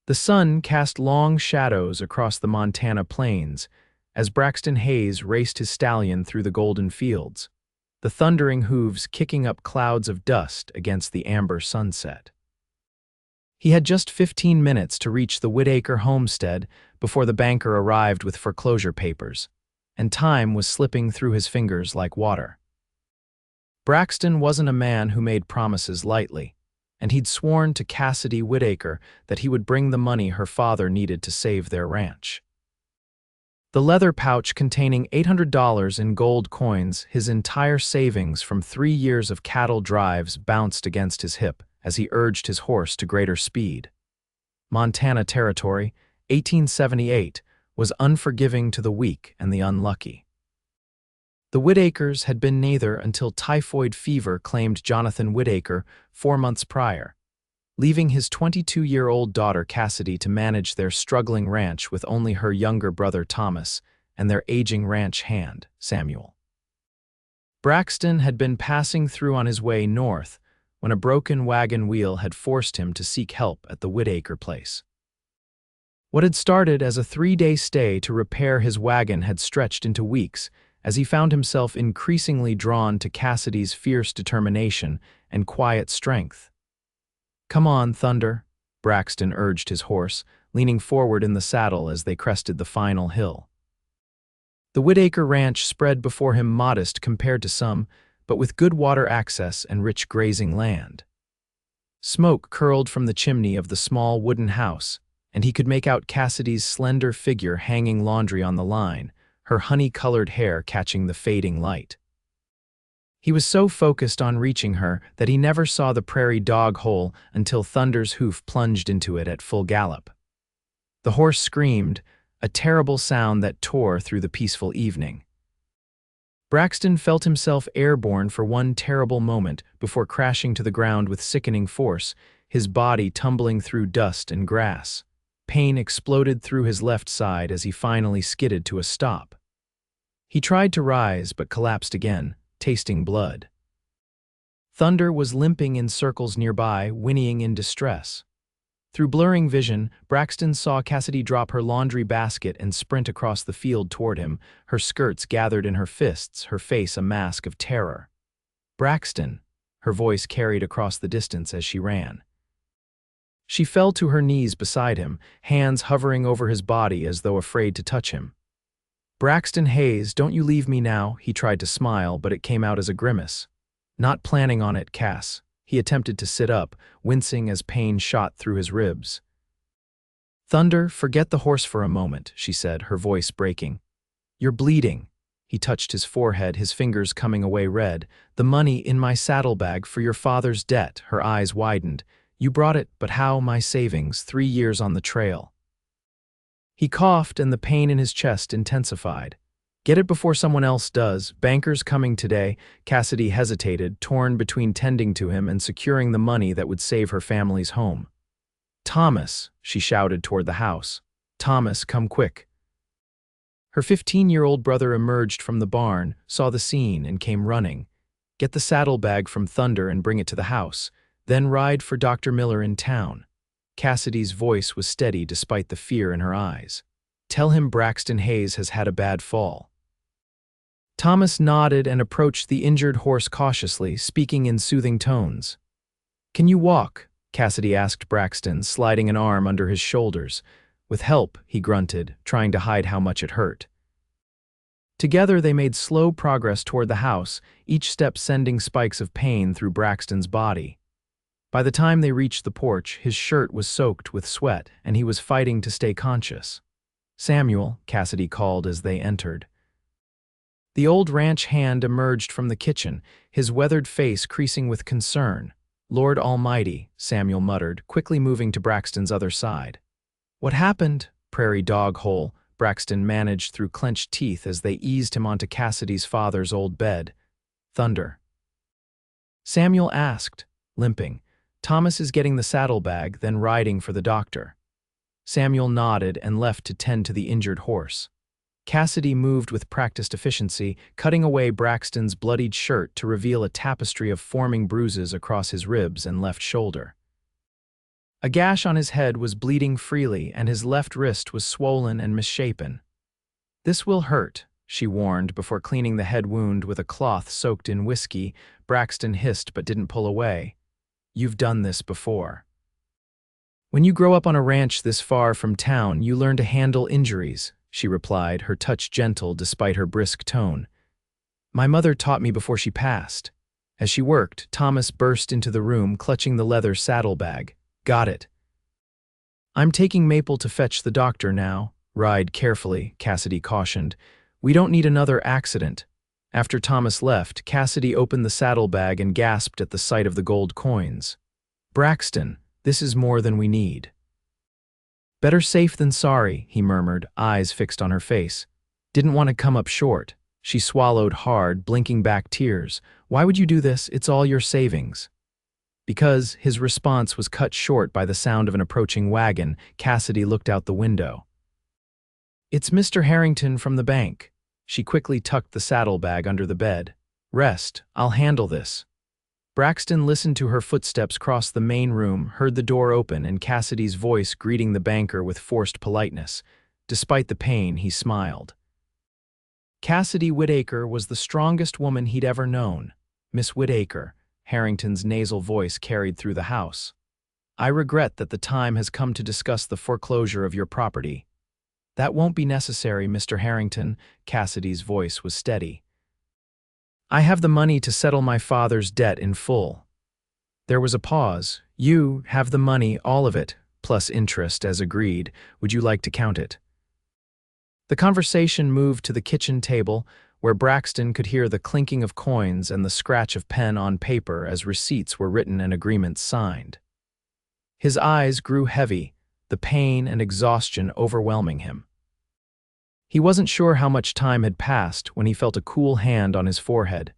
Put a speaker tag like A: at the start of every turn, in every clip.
A: The sun cast long shadows across the Montana plains as Braxton Hayes raced his stallion through the golden fields, the thundering hooves kicking up clouds of dust against the amber sunset. He had just 15 minutes to reach the Whittaker homestead before the banker arrived with foreclosure papers, and time was slipping through his fingers like water. Braxton wasn't a man who made promises lightly, and he'd sworn to Cassidy Whittaker that he would bring the money her father needed to save their ranch. The leather pouch containing $800 in gold coins, his entire savings from 3 years of cattle drives, bounced against his hip as he urged his horse to greater speed. Montana Territory, 1878, was unforgiving to the weak and the unlucky. The Whittakers had been neither until typhoid fever claimed Jonathan Whittaker 4 months prior, leaving his 22-year-old daughter Cassidy to manage their struggling ranch with only her younger brother Thomas and their aging ranch hand, Samuel. Braxton had been passing through on his way north when a broken wagon wheel had forced him to seek help at the Whittaker place. What had started as a 3-day stay to repair his wagon had stretched into weeks as he found himself increasingly drawn to Cassidy's fierce determination and quiet strength. "Come on, Thunder," Braxton urged his horse, leaning forward in the saddle as they crested the final hill. The Whittaker ranch spread before him, modest compared to some, but with good water access and rich grazing land. Smoke curled from the chimney of the small wooden house, and he could make out Cassidy's slender figure hanging laundry on the line, her honey-colored hair catching the fading light. He was so focused on reaching her that he never saw the prairie dog hole until Thunder's hoof plunged into it at full gallop. The horse screamed, a terrible sound that tore through the peaceful evening. Braxton felt himself airborne for one terrible moment before crashing to the ground with sickening force, his body tumbling through dust and grass. Pain exploded through his left side as he finally skidded to a stop. He tried to rise but collapsed again, tasting blood. Thunder was limping in circles nearby, whinnying in distress. Through blurring vision, Braxton saw Cassidy drop her laundry basket and sprint across the field toward him, her skirts gathered in her fists, her face a mask of terror. "Braxton," her voice carried across the distance as she ran. She fell to her knees beside him, hands hovering over his body as though afraid to touch him. "Braxton Hayes, don't you leave me now," he tried to smile, but it came out as a grimace. "Not planning on it, Cass." He attempted to sit up, wincing as pain shot through his ribs. "Thunder, forget the horse for a moment," she said, her voice breaking. "You're bleeding." He touched his forehead, his fingers coming away red. "The money in my saddlebag for your father's debt." Her eyes widened. "You brought it, but how? My savings, 3 years on the trail." He coughed and the pain in his chest intensified. "Get it before someone else does. Bankers coming today." Cassidy hesitated, torn between tending to him and securing the money that would save her family's home. "Thomas," she shouted toward the house. "Thomas, come quick." Her 15-year-old brother emerged from the barn, saw the scene, and came running. "Get the saddlebag from Thunder and bring it to the house. Then ride for Dr. Miller in town." Cassidy's voice was steady despite the fear in her eyes. "Tell him Braxton Hayes has had a bad fall." Thomas nodded and approached the injured horse cautiously, speaking in soothing tones. "Can you walk?" Cassidy asked Braxton, sliding an arm under his shoulders. "With help," he grunted, trying to hide how much it hurt. Together they made slow progress toward the house, each step sending spikes of pain through Braxton's body. By the time they reached the porch, his shirt was soaked with sweat, and he was fighting to stay conscious. "Samuel," Cassidy called as they entered. The old ranch hand emerged from the kitchen, his weathered face creasing with concern. "Lord Almighty," Samuel muttered, quickly moving to Braxton's other side. "What happened?" "Prairie dog hole," Braxton managed through clenched teeth as they eased him onto Cassidy's father's old bed. "Thunder?" Samuel asked, limping. "Thomas is getting the saddlebag, then riding for the doctor." Samuel nodded and left to tend to the injured horse. Cassidy moved with practiced efficiency, cutting away Braxton's bloodied shirt to reveal a tapestry of forming bruises across his ribs and left shoulder. A gash on his head was bleeding freely, and his left wrist was swollen and misshapen. "This will hurt," she warned before cleaning the head wound with a cloth soaked in whiskey. Braxton hissed but didn't pull away. "You've done this before." "When you grow up on a ranch this far from town, you learn to handle injuries," she replied, her touch gentle despite her brisk tone. "My mother taught me before she passed." As she worked, Thomas burst into the room, clutching the leather saddlebag. "Got it." "I'm taking Maple to fetch the doctor now." "Ride carefully," Cassidy cautioned. "We don't need another accident." After Thomas left, Cassidy opened the saddlebag and gasped at the sight of the gold coins. "Braxton, this is more than we need." "Better safe than sorry," he murmured, eyes fixed on her face. "Didn't want to come up short." She swallowed hard, blinking back tears. "Why would you do this? It's all your savings." Because his response was cut short by the sound of an approaching wagon, Cassidy looked out the window. "It's Mr. Harrington from the bank." She quickly tucked the saddlebag under the bed. "Rest, I'll handle this." Braxton listened to her footsteps cross the main room, heard the door open, and Cassidy's voice greeting the banker with forced politeness. Despite the pain, he smiled. Cassidy Whittaker was the strongest woman he'd ever known. "Miss Whittaker," Harrington's nasal voice carried through the house. "I regret that the time has come to discuss the foreclosure of your property." "That won't be necessary, Mr. Harrington," Cassidy's voice was steady. "I have the money to settle my father's debt in full." There was a pause. "You have the money, all of it, plus interest, as agreed. Would you like to count it?" The conversation moved to the kitchen table, where Braxton could hear the clinking of coins and the scratch of pen on paper as receipts were written and agreements signed. His eyes grew heavy, the pain and exhaustion overwhelming him. He wasn't sure how much time had passed when he felt a cool hand on his forehead.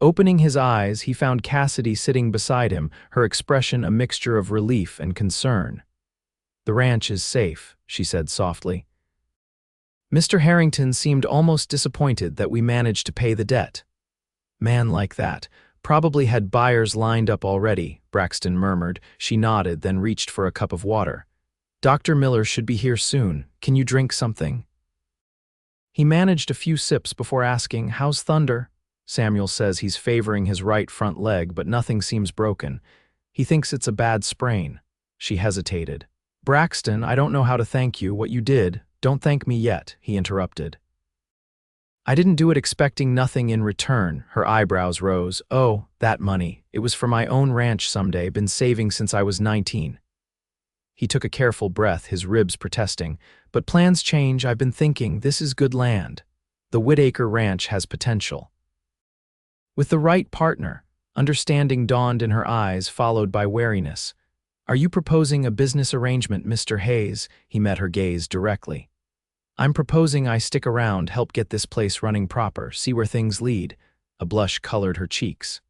A: Opening his eyes, he found Cassidy sitting beside him, her expression a mixture of relief and concern. "The ranch is safe," she said softly. "Mr. Harrington seemed almost disappointed that we managed to pay the debt." "Man like that. Probably had buyers lined up already," Braxton murmured. She nodded, then reached for a cup of water. "Dr. Miller should be here soon. Can you drink something?" He managed a few sips before asking, "How's Thunder?" "Samuel says he's favoring his right front leg, but nothing seems broken. He thinks it's a bad sprain." She hesitated. "Braxton, I don't know how to thank you. What you did, don't thank me yet," he interrupted. "I didn't do it expecting nothing in return." Her eyebrows rose. "Oh, that money. It was for my own ranch someday, been saving since I was 19. He took a careful breath, his ribs protesting. "But plans change. I've been thinking, this is good land. The Whittaker Ranch has potential." With the right partner, understanding dawned in her eyes, followed by wariness. "Are you proposing a business arrangement, Mr. Hayes?" He met her gaze directly. "I'm proposing I stick around, help get this place running proper, see where things lead." A blush colored her cheeks.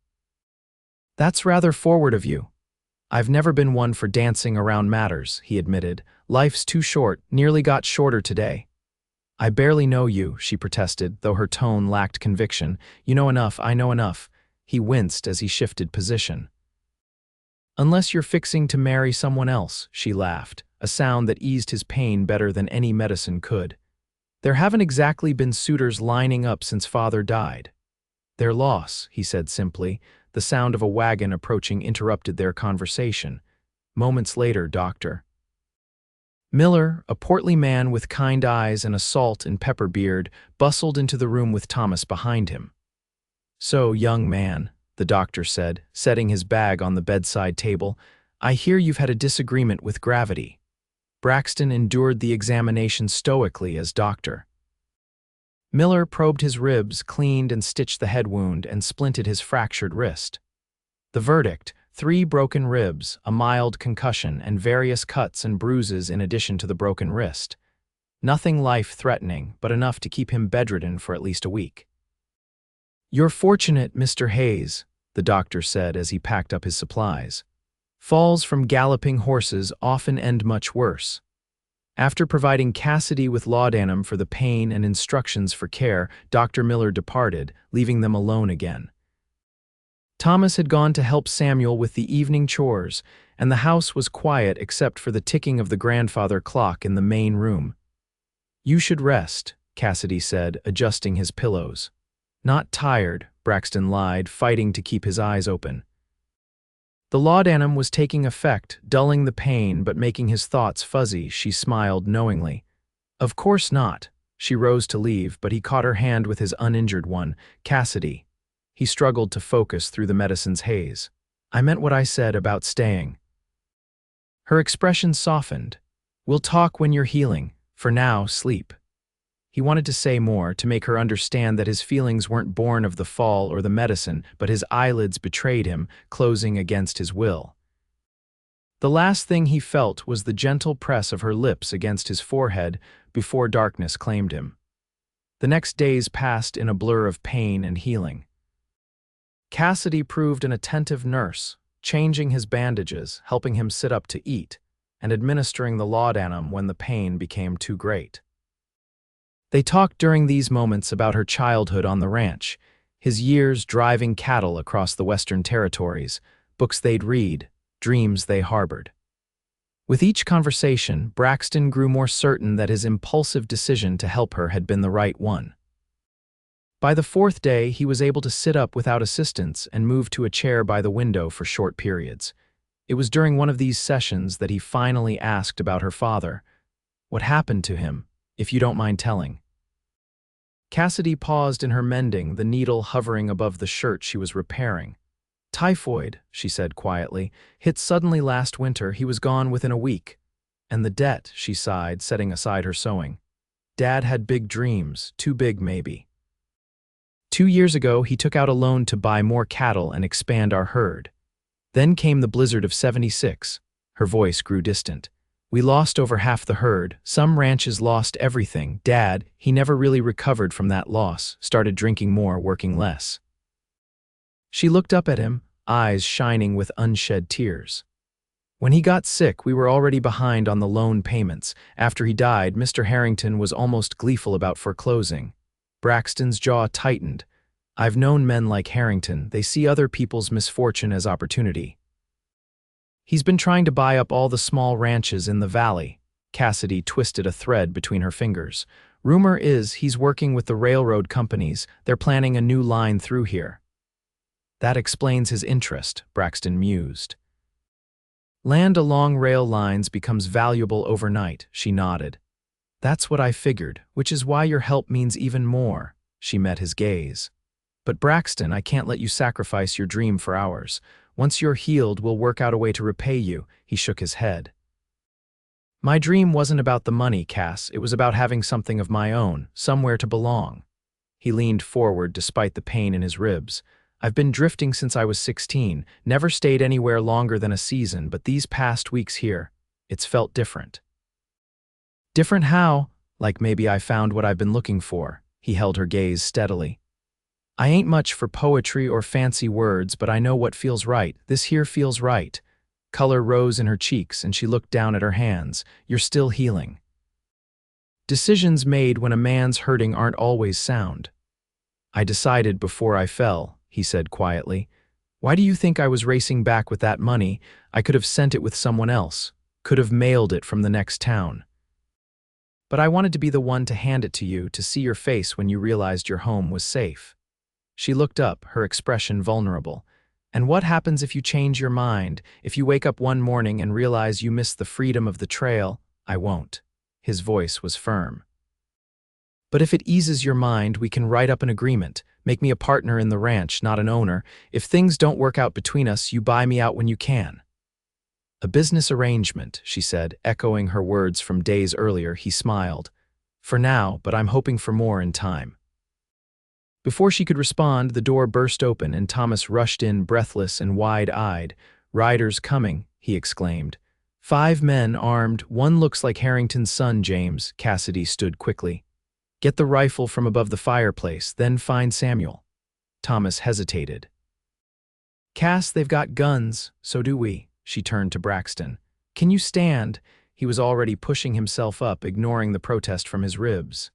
A: "That's rather forward of you." "I've never been one for dancing around matters," he admitted. "Life's too short, nearly got shorter today." "I barely know you," she protested, though her tone lacked conviction. "You know enough, I know enough." He winced as he shifted position. "Unless you're fixing to marry someone else," she laughed, a sound that eased his pain better than any medicine could. "There haven't exactly been suitors lining up since father died." "Their loss," he said simply. The sound of a wagon approaching interrupted their conversation. Moments later, Dr. Miller, a portly man with kind eyes and a salt and pepper beard, bustled into the room with Thomas behind him. "So, young man," the doctor said, setting his bag on the bedside table, "I hear you've had a disagreement with gravity." Braxton endured the examination stoically as doctor. Miller probed his ribs, cleaned and stitched the head wound, and splinted his fractured wrist. The verdict: 3 broken ribs, a mild concussion, and various cuts and bruises in addition to the broken wrist. Nothing life-threatening, but enough to keep him bedridden for at least a week. "You're fortunate, Mr. Hayes," the doctor said as he packed up his supplies. "Falls from galloping horses often end much worse." After providing Cassidy with laudanum for the pain and instructions for care, Dr. Miller departed, leaving them alone again. Thomas had gone to help Samuel with the evening chores, and the house was quiet except for the ticking of the grandfather clock in the main room. "You should rest," Cassidy said, adjusting his pillows. "Not tired," Braxton lied, fighting to keep his eyes open. The laudanum was taking effect, dulling the pain but making his thoughts fuzzy. She smiled knowingly. "Of course not." She rose to leave, but he caught her hand with his uninjured one. "Cassidy." He struggled to focus through the medicine's haze. "I meant what I said about staying." Her expression softened. "We'll talk when you're healing. For now, sleep." He wanted to say more, to make her understand that his feelings weren't born of the fall or the medicine, but his eyelids betrayed him, closing against his will. The last thing he felt was the gentle press of her lips against his forehead before darkness claimed him. The next days passed in a blur of pain and healing. Cassidy proved an attentive nurse, changing his bandages, helping him sit up to eat, and administering the laudanum when the pain became too great. They talked during these moments about her childhood on the ranch, his years driving cattle across the Western Territories, books they'd read, dreams they harbored. With each conversation, Braxton grew more certain that his impulsive decision to help her had been the right one. By the fourth day, he was able to sit up without assistance and move to a chair by the window for short periods. It was during one of these sessions that he finally asked about her father. "What happened to him, if you don't mind telling?" Cassidy paused in her mending, the needle hovering above the shirt she was repairing. "Typhoid," she said quietly, "hit suddenly last winter. He was gone within a week. And the debt," she sighed, setting aside her sewing. "Dad had big dreams, too big maybe. 2 years ago, he took out a loan to buy more cattle and expand our herd. Then came the blizzard of '76. Her voice grew distant. "We lost over half the herd. Some ranches lost everything. Dad, he never really recovered from that loss, started drinking more, working less." She looked up at him, eyes shining with unshed tears. "When he got sick, we were already behind on the loan payments. After he died, Mr. Harrington was almost gleeful about foreclosing." Braxton's jaw tightened. "I've known men like Harrington. They see other people's misfortune as opportunity. He's been trying to buy up all the small ranches in the valley." Cassidy twisted a thread between her fingers. "Rumor is he's working with the railroad companies. They're planning a new line through here." "That explains his interest," Braxton mused. "Land along rail lines becomes valuable overnight," she nodded. "That's what I figured, which is why your help means even more." She met his gaze. "But Braxton, I can't let you sacrifice your dream for ours. Once you're healed, we'll work out a way to repay you." He shook his head. "My dream wasn't about the money, Cass. It was about having something of my own, somewhere to belong." He leaned forward despite the pain in his ribs. "I've been drifting since I was 16, never stayed anywhere longer than a season, but these past weeks here, it's felt different." "Different how?" "Like maybe I found what I've been looking for." He held her gaze steadily. "I ain't much for poetry or fancy words, but I know what feels right. This here feels right." Color rose in her cheeks, and she looked down at her hands. "You're still healing." Decisions made when a man's hurting aren't always sound. "I decided before I fell," he said quietly. "Why do you think I was racing back with that money? I could have sent it with someone else, could have mailed it from the next town. But I wanted to be the one to hand it to you, to see your face when you realized your home was safe." She looked up, her expression vulnerable. "And what happens if you change your mind? If you wake up one morning and realize you missed the freedom of the trail?" "I won't." His voice was firm. "But if it eases your mind, we can write up an agreement. Make me a partner in the ranch, not an owner. If things don't work out between us, you buy me out when you can." "A business arrangement," she said, echoing her words from days earlier. He smiled. "For now, but I'm hoping for more in time." Before she could respond, the door burst open and Thomas rushed in, breathless and wide-eyed. "Riders coming," he exclaimed. 5 men armed. "One looks like Harrington's son, James." Cassidy stood quickly. "Get the rifle from above the fireplace, then find Samuel." Thomas hesitated. "Cass, they've got guns, so do we." She turned to Braxton. "Can you stand?" He was already pushing himself up, ignoring the protest from his ribs.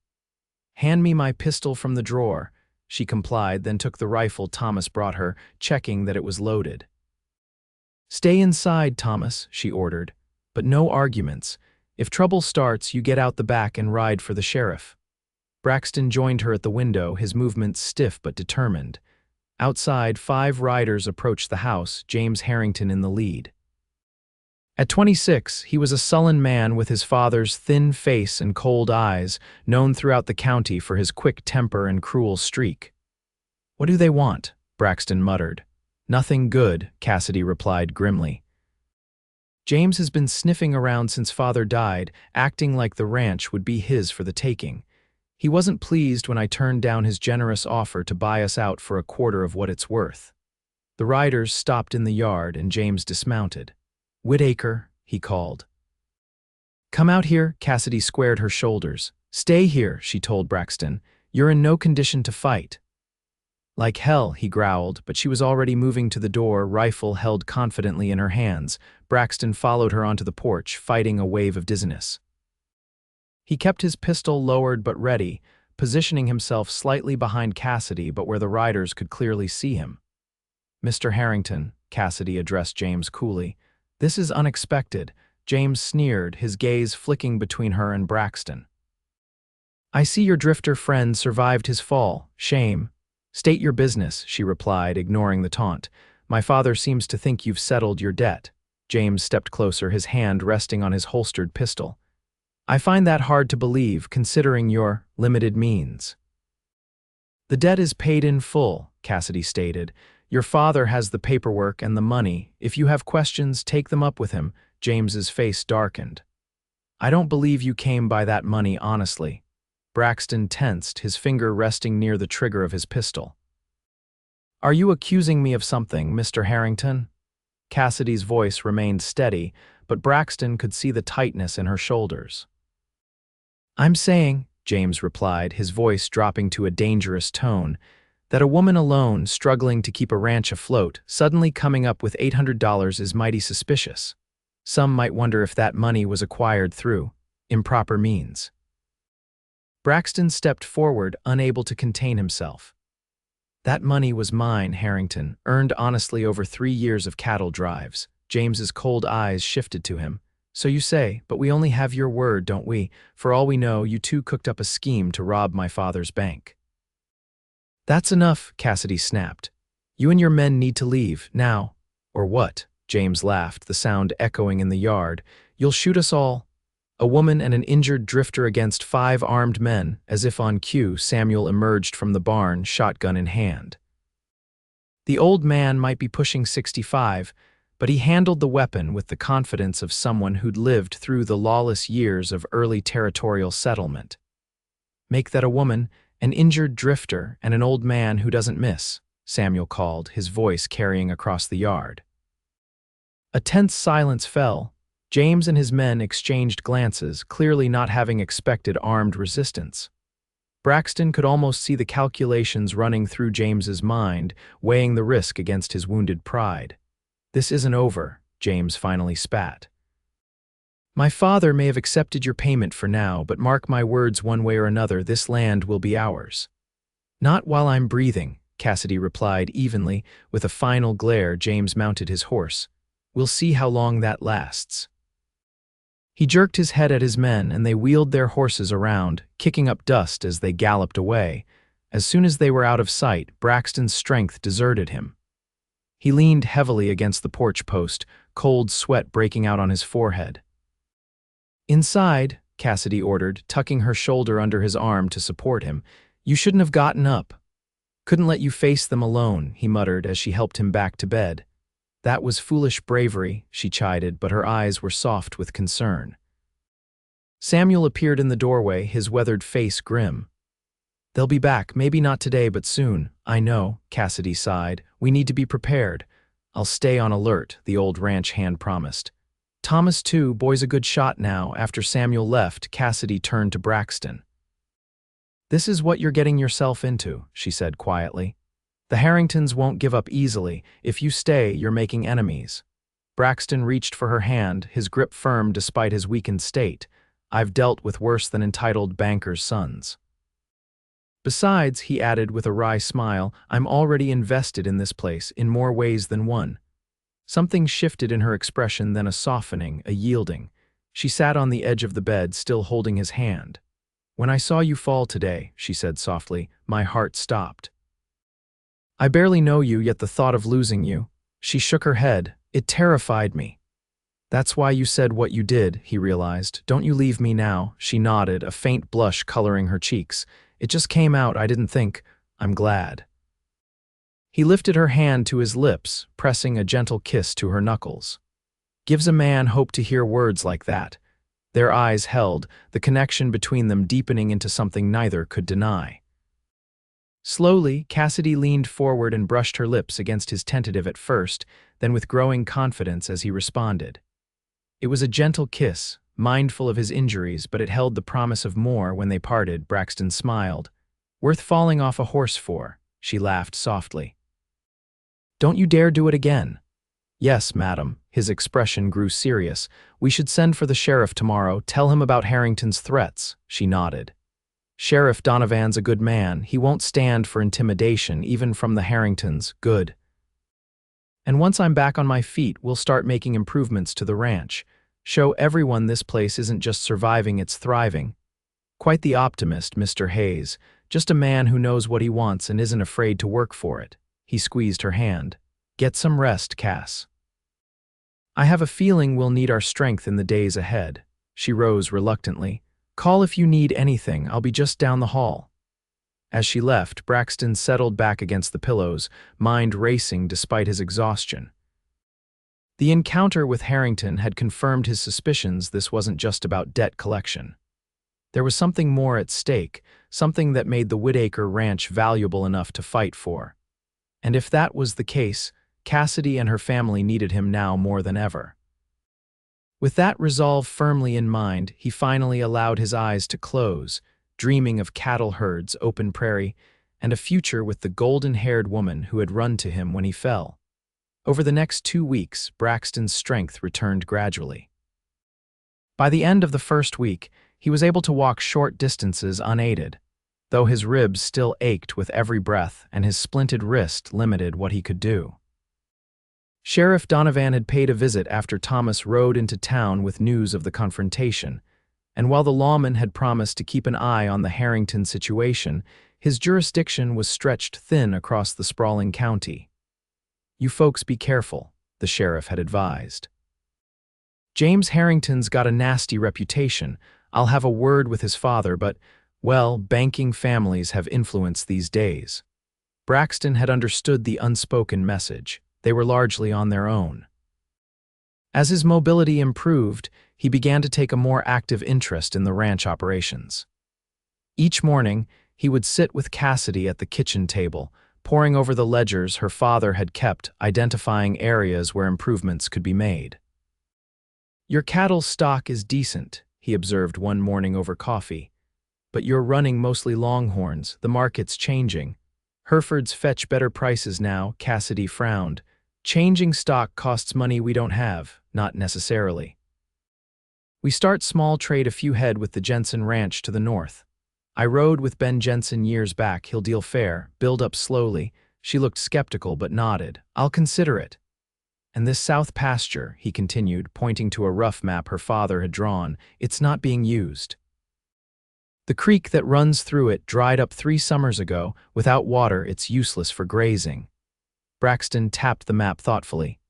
A: "Hand me my pistol from the drawer." She complied, then took the rifle Thomas brought her, checking that it was loaded. "Stay inside, Thomas," she ordered. "But no arguments. If trouble starts, you get out the back and ride for the sheriff." Braxton joined her at the window, his movements stiff but determined. Outside, 5 riders approached the house, James Harrington in the lead. At 26, he was a sullen man with his father's thin face and cold eyes, known throughout the county for his quick temper and cruel streak. "What do they want?" Braxton muttered. "Nothing good," Cassidy replied grimly. "James has been sniffing around since father died, acting like the ranch would be his for the taking. He wasn't pleased when I turned down his generous offer to buy us out for a quarter of what it's worth." The riders stopped in the yard and James dismounted. "Whittaker," he called. "Come out here," Cassidy squared her shoulders. "Stay here," she told Braxton. "You're in no condition to fight." "Like hell," he growled, but she was already moving to the door, rifle held confidently in her hands. Braxton followed her onto the porch, fighting a wave of dizziness. He kept his pistol lowered but ready, positioning himself slightly behind Cassidy but where the riders could clearly see him. "Mr. Harrington," Cassidy addressed James coolly. "This is unexpected." James sneered, his gaze flicking between her and Braxton. "I see your drifter friend survived his fall. Shame." "State your business," she replied, ignoring the taunt. "My father seems to think you've settled your debt." James stepped closer, his hand resting on his holstered pistol. "I find that hard to believe, considering your limited means." "The debt is paid in full," Cassidy stated. "Your father has the paperwork and the money. If you have questions, take them up with him." James's face darkened. "I don't believe you came by that money honestly." Braxton tensed, his finger resting near the trigger of his pistol. "Are you accusing me of something, Mr. Harrington?" Cassidy's voice remained steady, but Braxton could see the tightness in her shoulders. "I'm saying," James replied, his voice dropping to a dangerous tone, "that a woman alone, struggling to keep a ranch afloat, suddenly coming up with $800 is mighty suspicious. Some might wonder if that money was acquired through improper means." Braxton stepped forward, unable to contain himself. "That money was mine, Harrington, earned honestly over 3 years of cattle drives." James's cold eyes shifted to him. "So you say, but we only have your word, don't we? For all we know, you two cooked up a scheme to rob my father's bank." "That's enough," Cassidy snapped. "You and your men need to leave, now." "Or what?" James laughed, the sound echoing in the yard. "You'll shoot us all?" A woman and an injured drifter against 5 armed men. As if on cue, Samuel emerged from the barn, shotgun in hand. The old man might be pushing 65, but he handled the weapon with the confidence of someone who'd lived through the lawless years of early territorial settlement. "Make that a woman, an injured drifter, and an old man who doesn't miss," Samuel called, his voice carrying across the yard. A tense silence fell. James and his men exchanged glances, clearly not having expected armed resistance. Braxton could almost see the calculations running through James's mind, weighing the risk against his wounded pride. "This isn't over," James finally spat. "My father may have accepted your payment for now, but mark my words, one way or another, this land will be ours." "Not while I'm breathing," Cassidy replied evenly. With a final glare, James mounted his horse. "We'll see how long that lasts." He jerked his head at his men, and they wheeled their horses around, kicking up dust as they galloped away. As soon as they were out of sight, Braxton's strength deserted him. He leaned heavily against the porch post, cold sweat breaking out on his forehead. "Inside," Cassidy ordered, tucking her shoulder under his arm to support him. "You shouldn't have gotten up." "Couldn't let you face them alone," he muttered as she helped him back to bed. "That was foolish bravery," she chided, but her eyes were soft with concern. Samuel appeared in the doorway, his weathered face grim. "They'll be back, maybe not today, but soon." "I know," Cassidy sighed. "We need to be prepared." "I'll stay on alert," the old ranch hand promised. "Thomas, too, boy's a good shot now." After Samuel left, Cassidy turned to Braxton. "This is what you're getting yourself into," she said quietly. "The Harringtons won't give up easily. If you stay, you're making enemies." Braxton reached for her hand, his grip firm despite his weakened state. "I've dealt with worse than entitled bankers' sons." "Besides," he added with a wry smile, "I'm already invested in this place in more ways than one." Something shifted in her expression, then a softening, a yielding. She sat on the edge of the bed, still holding his hand. "When I saw you fall today," she said softly, "my heart stopped. I barely know you, yet the thought of losing you." She shook her head. "It terrified me." "That's why you said what you did," he realized. "Don't you leave me now." She nodded, a faint blush coloring her cheeks. "It just came out, I didn't think. I'm glad." He lifted her hand to his lips, pressing a gentle kiss to her knuckles. Gives a man hope to hear words like that. Their eyes held, the connection between them deepening into something neither could deny. Slowly, Cassidy leaned forward and brushed her lips against his, tentative at first, then with growing confidence as he responded. It was a gentle kiss, mindful of his injuries, but it held the promise of more. When they parted, Braxton smiled. "Worth falling off a horse for," she laughed softly. "Don't you dare do it again." "Yes, madam." His expression grew serious. "We should send for the sheriff tomorrow, tell him about Harrington's threats." She nodded. "Sheriff Donovan's a good man. He won't stand for intimidation, even from the Harringtons." "Good. And once I'm back on my feet, we'll start making improvements to the ranch. Show everyone this place isn't just surviving, it's thriving." Quite the optimist, Mr. Hayes. Just a man who knows what he wants and isn't afraid to work for it. He squeezed her hand. "Get some rest, Cass. I have a feeling we'll need our strength in the days ahead." She rose reluctantly. "Call if you need anything. I'll be just down the hall." As she left, Braxton settled back against the pillows, mind racing despite his exhaustion. The encounter with Harrington had confirmed his suspicions. This wasn't just about debt collection. There was something more at stake, something that made the Whittaker ranch valuable enough to fight for. And if that was the case, Cassidy and her family needed him now more than ever. With that resolve firmly in mind, he finally allowed his eyes to close, dreaming of cattle herds, open prairie, and a future with the golden-haired woman who had run to him when he fell. Over the next 2 weeks, Braxton's strength returned gradually. By the end of the first week, he was able to walk short distances unaided, though his ribs still ached with every breath and his splinted wrist limited what he could do. Sheriff Donovan had paid a visit after Thomas rode into town with news of the confrontation, and while the lawman had promised to keep an eye on the Harrington situation, his jurisdiction was stretched thin across the sprawling county. "You folks be careful," the sheriff had advised. "James Harrington's got a nasty reputation. I'll have a word with his father, but, well, banking families have influence these days." Braxton had understood the unspoken message. They were largely on their own. As his mobility improved, he began to take a more active interest in the ranch operations. Each morning, he would sit with Cassidy at the kitchen table, poring over the ledgers her father had kept, identifying areas where improvements could be made. "Your cattle stock is decent," he observed one morning over coffee. "But you're running mostly longhorns. The market's changing. Herefords fetch better prices now." Cassidy frowned. "Changing stock costs money we don't have." "Not necessarily. We start small, trade a few head with the Jensen Ranch to the north. I rode with Ben Jensen years back. He'll deal fair, build up slowly." She looked skeptical but nodded. "I'll consider it. And this south pasture," he continued, pointing to a rough map her father had drawn, "it's not being used. The creek that runs through it dried up 3 summers ago. Without water, it's useless for grazing." Braxton tapped the map thoughtfully.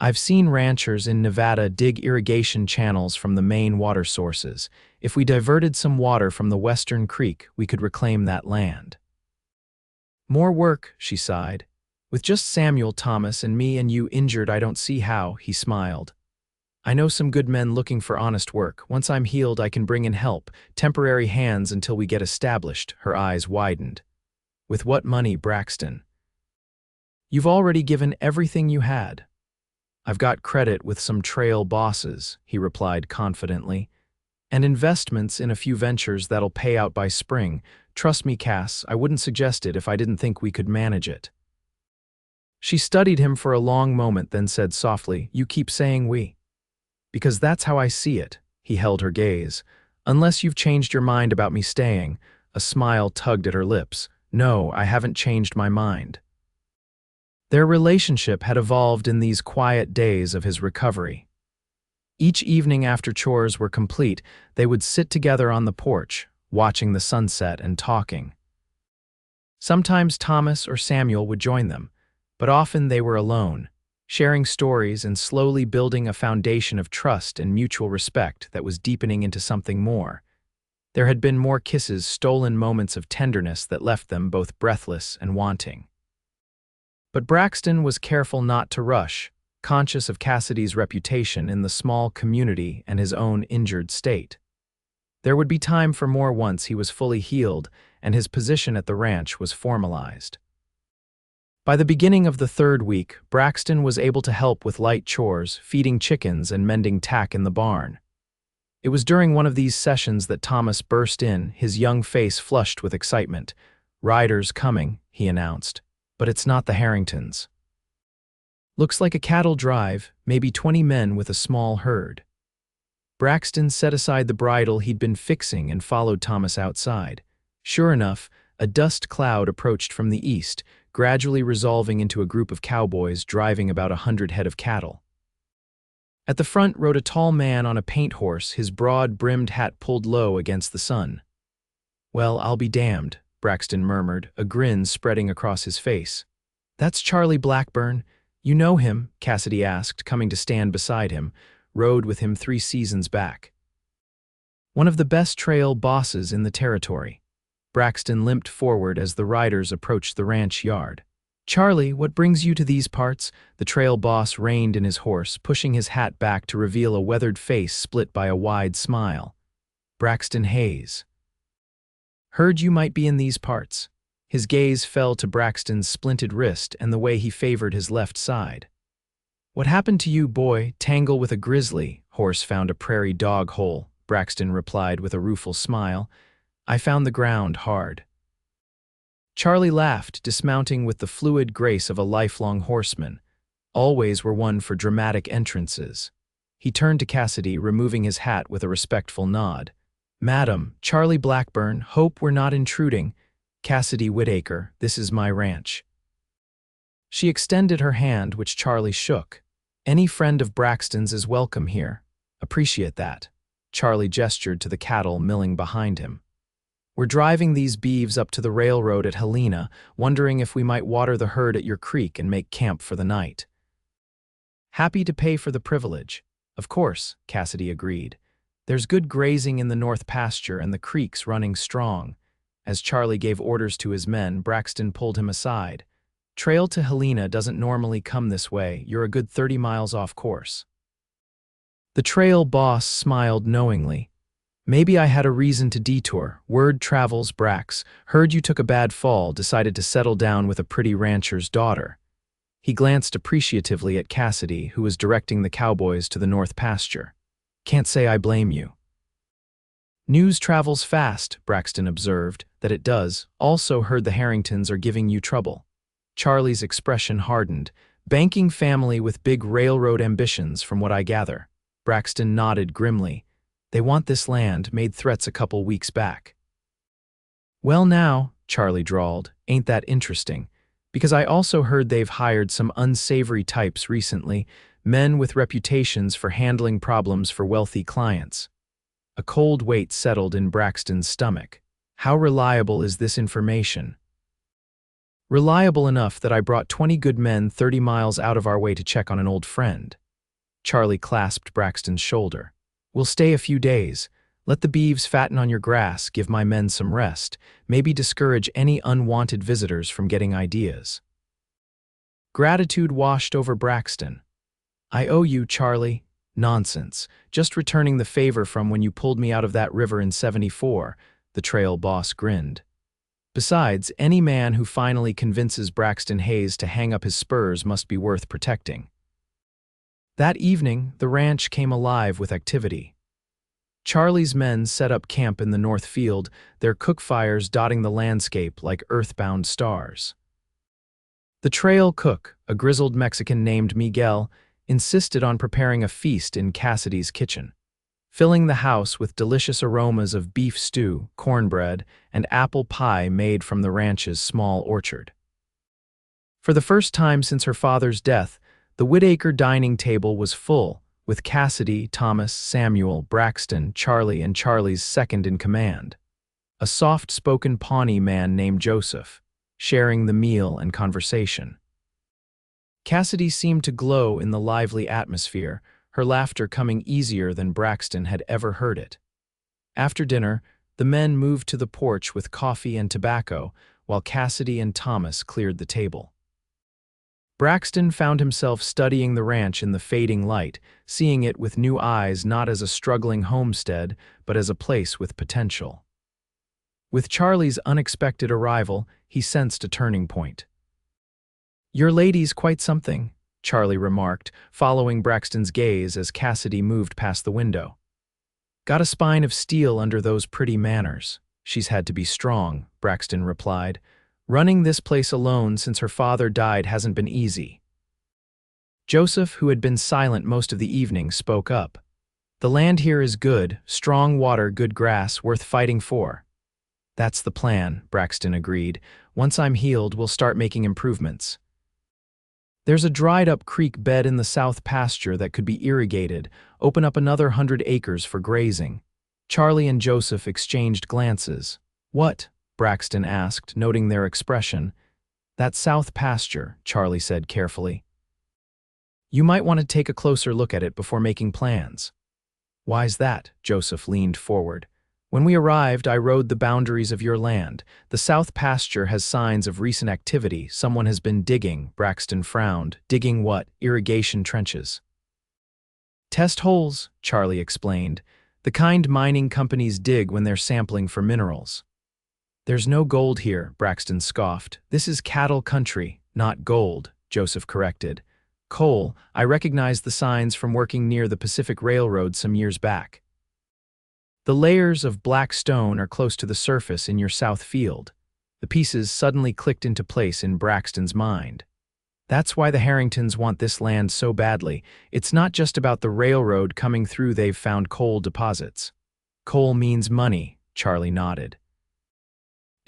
A: "I've seen ranchers in Nevada dig irrigation channels from the main water sources. If we diverted some water from the western creek, we could reclaim that land." "More work," she sighed. "With just Samuel, Thomas, and me and you injured, I don't see how." He smiled. "I know some good men looking for honest work. Once I'm healed, I can bring in help, temporary hands until we get established." Her eyes widened. "With what money, Braxton?" "You've already given everything you had." "I've got credit with some trail bosses," he replied confidently, "and investments in a few ventures that'll pay out by spring. Trust me, Cass, I wouldn't suggest it if I didn't think we could manage it." She studied him for a long moment, then said softly, "You keep saying we." "Because that's how I see it." He held her gaze. "Unless you've changed your mind about me staying." A smile tugged at her lips. "No, I haven't changed my mind." Their relationship had evolved in these quiet days of his recovery. Each evening after chores were complete, they would sit together on the porch, watching the sunset and talking. Sometimes Thomas or Samuel would join them, but often they were alone, sharing stories and slowly building a foundation of trust and mutual respect that was deepening into something more. There had been more kisses, stolen moments of tenderness that left them both breathless and wanting. But Braxton was careful not to rush, conscious of Cassidy's reputation in the small community and his own injured state. There would be time for more once he was fully healed and his position at the ranch was formalized. By the beginning of the third week, Braxton was able to help with light chores, feeding chickens and mending tack in the barn. It was during one of these sessions that Thomas burst in, his young face flushed with excitement. "Riders coming," he announced, "but it's not the Harringtons. Looks like a cattle drive, maybe 20 men with a small herd." Braxton set aside the bridle he'd been fixing and followed Thomas outside. Sure enough, a dust cloud approached from the east, gradually resolving into a group of cowboys driving about 100 head of cattle. At the front rode a tall man on a paint horse, his broad-brimmed hat pulled low against the sun. "Well, I'll be damned," Braxton murmured, a grin spreading across his face. "That's Charlie Blackburn. You know him?" Cassidy asked, coming to stand beside him. "Rode with him 3 seasons back. One of the best trail bosses in the territory." Braxton limped forward as the riders approached the ranch yard. "Charlie, what brings you to these parts?" The trail boss reined in his horse, pushing his hat back to reveal a weathered face split by a wide smile. "Braxton Hayes. Heard you might be in these parts." His gaze fell to Braxton's splinted wrist and the way he favored his left side. "What happened to you, boy? Tangle with a grizzly?" "Horse found a prairie dog hole," Braxton replied with a rueful smile. "I found the ground hard." Charlie laughed, dismounting with the fluid grace of a lifelong horseman. Always were one for dramatic entrances. He turned to Cassidy, removing his hat with a respectful nod. "Madam, Charlie Blackburn, hope we're not intruding. Cassidy Whittaker, this is my ranch." She extended her hand, which Charlie shook. "Any friend of Braxton's is welcome here. Appreciate that." Charlie gestured to the cattle milling behind him. "We're driving these beeves up to the railroad at Helena, wondering if we might water the herd at your creek and make camp for the night." "Happy to pay for the privilege." "Of course," Cassidy agreed. "There's good grazing in the north pasture and the creek's running strong." As Charlie gave orders to his men, Braxton pulled him aside. "Trail to Helena doesn't normally come this way. You're a good 30 miles off course." The trail boss smiled knowingly. "Maybe I had a reason to detour. Word travels, Brax. Heard you took a bad fall, decided to settle down with a pretty rancher's daughter." He glanced appreciatively at Cassidy, who was directing the cowboys to the north pasture. "Can't say I blame you." "News travels fast," Braxton observed. "That it does. Also heard the Harringtons are giving you trouble." Charlie's expression hardened. "Banking family with big railroad ambitions, from what I gather." Braxton nodded grimly. "They want this land, made threats a couple weeks back." "Well now," Charlie drawled, "ain't that interesting? Because I also heard they've hired some unsavory types recently, men with reputations for handling problems for wealthy clients." A cold weight settled in Braxton's stomach. "How reliable is this information?" "Reliable enough that I brought 20 good men 30 miles out of our way to check on an old friend." Charlie clasped Braxton's shoulder. "We'll stay a few days. Let the beeves fatten on your grass, give my men some rest, maybe discourage any unwanted visitors from getting ideas." Gratitude washed over Braxton. "I owe you, Charlie." "Nonsense. Just returning the favor from when you pulled me out of that river in '74, the trail boss grinned. "Besides, any man who finally convinces Braxton Hayes to hang up his spurs must be worth protecting." That evening, the ranch came alive with activity. Charlie's men set up camp in the north field, their cook fires dotting the landscape like earthbound stars. The trail cook, a grizzled Mexican named Miguel, insisted on preparing a feast in Cassidy's kitchen, filling the house with delicious aromas of beef stew, cornbread, and apple pie made from the ranch's small orchard. For the first time since her father's death, the Whittaker dining table was full, with Cassidy, Thomas, Samuel, Braxton, Charlie, and Charlie's second-in-command, a soft-spoken Pawnee man named Joseph, sharing the meal and conversation. Cassidy seemed to glow in the lively atmosphere, her laughter coming easier than Braxton had ever heard it. After dinner, the men moved to the porch with coffee and tobacco, while Cassidy and Thomas cleared the table. Braxton found himself studying the ranch in the fading light, seeing it with new eyes not as a struggling homestead, but as a place with potential. With Charlie's unexpected arrival, he sensed a turning point. "Your lady's quite something," Charlie remarked, following Braxton's gaze as Cassidy moved past the window. "Got a spine of steel under those pretty manners." "She's had to be strong," Braxton replied. "Running this place alone since her father died hasn't been easy." Joseph, who had been silent most of the evening, spoke up. "The land here is good, strong water, good grass, worth fighting for." "That's the plan," Braxton agreed. "Once I'm healed, we'll start making improvements. There's a dried-up creek bed in the south pasture that could be irrigated, open up another 100 acres for grazing." Charlie and Joseph exchanged glances. "What?" Braxton asked, noting their expression. "That south pasture," Charlie said carefully. "You might want to take a closer look at it before making plans." "Why's that?" Joseph leaned forward. "When we arrived, I rode the boundaries of your land. The south pasture has signs of recent activity. Someone has been digging." Braxton frowned. "Digging what?" "Irrigation trenches." "Test holes," Charlie explained. "The kind mining companies dig when they're sampling for minerals." "There's no gold here," Braxton scoffed. "This is cattle country, not gold," Joseph corrected. "Coal. I recognize the signs from working near the Pacific Railroad some years back. The layers of black stone are close to the surface in your south field." The pieces suddenly clicked into place in Braxton's mind. "That's why the Harringtons want this land so badly. It's not just about the railroad coming through. They've found coal deposits." "Coal means money," Charlie nodded.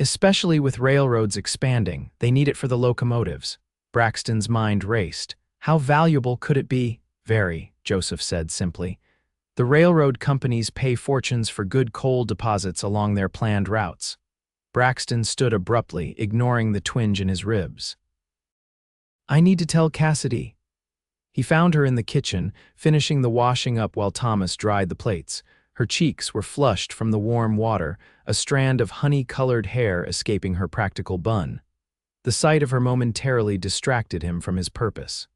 A: "Especially with railroads expanding, they need it for the locomotives." Braxton's mind raced. "How valuable could it be?" "Very," Joseph said simply. "The railroad companies pay fortunes for good coal deposits along their planned routes." Braxton stood abruptly, ignoring the twinge in his ribs. "I need to tell Cassidy." He found her in the kitchen, finishing the washing up while Thomas dried the plates. Her cheeks were flushed from the warm water, a strand of honey-colored hair escaping her practical bun. The sight of her momentarily distracted him from his purpose.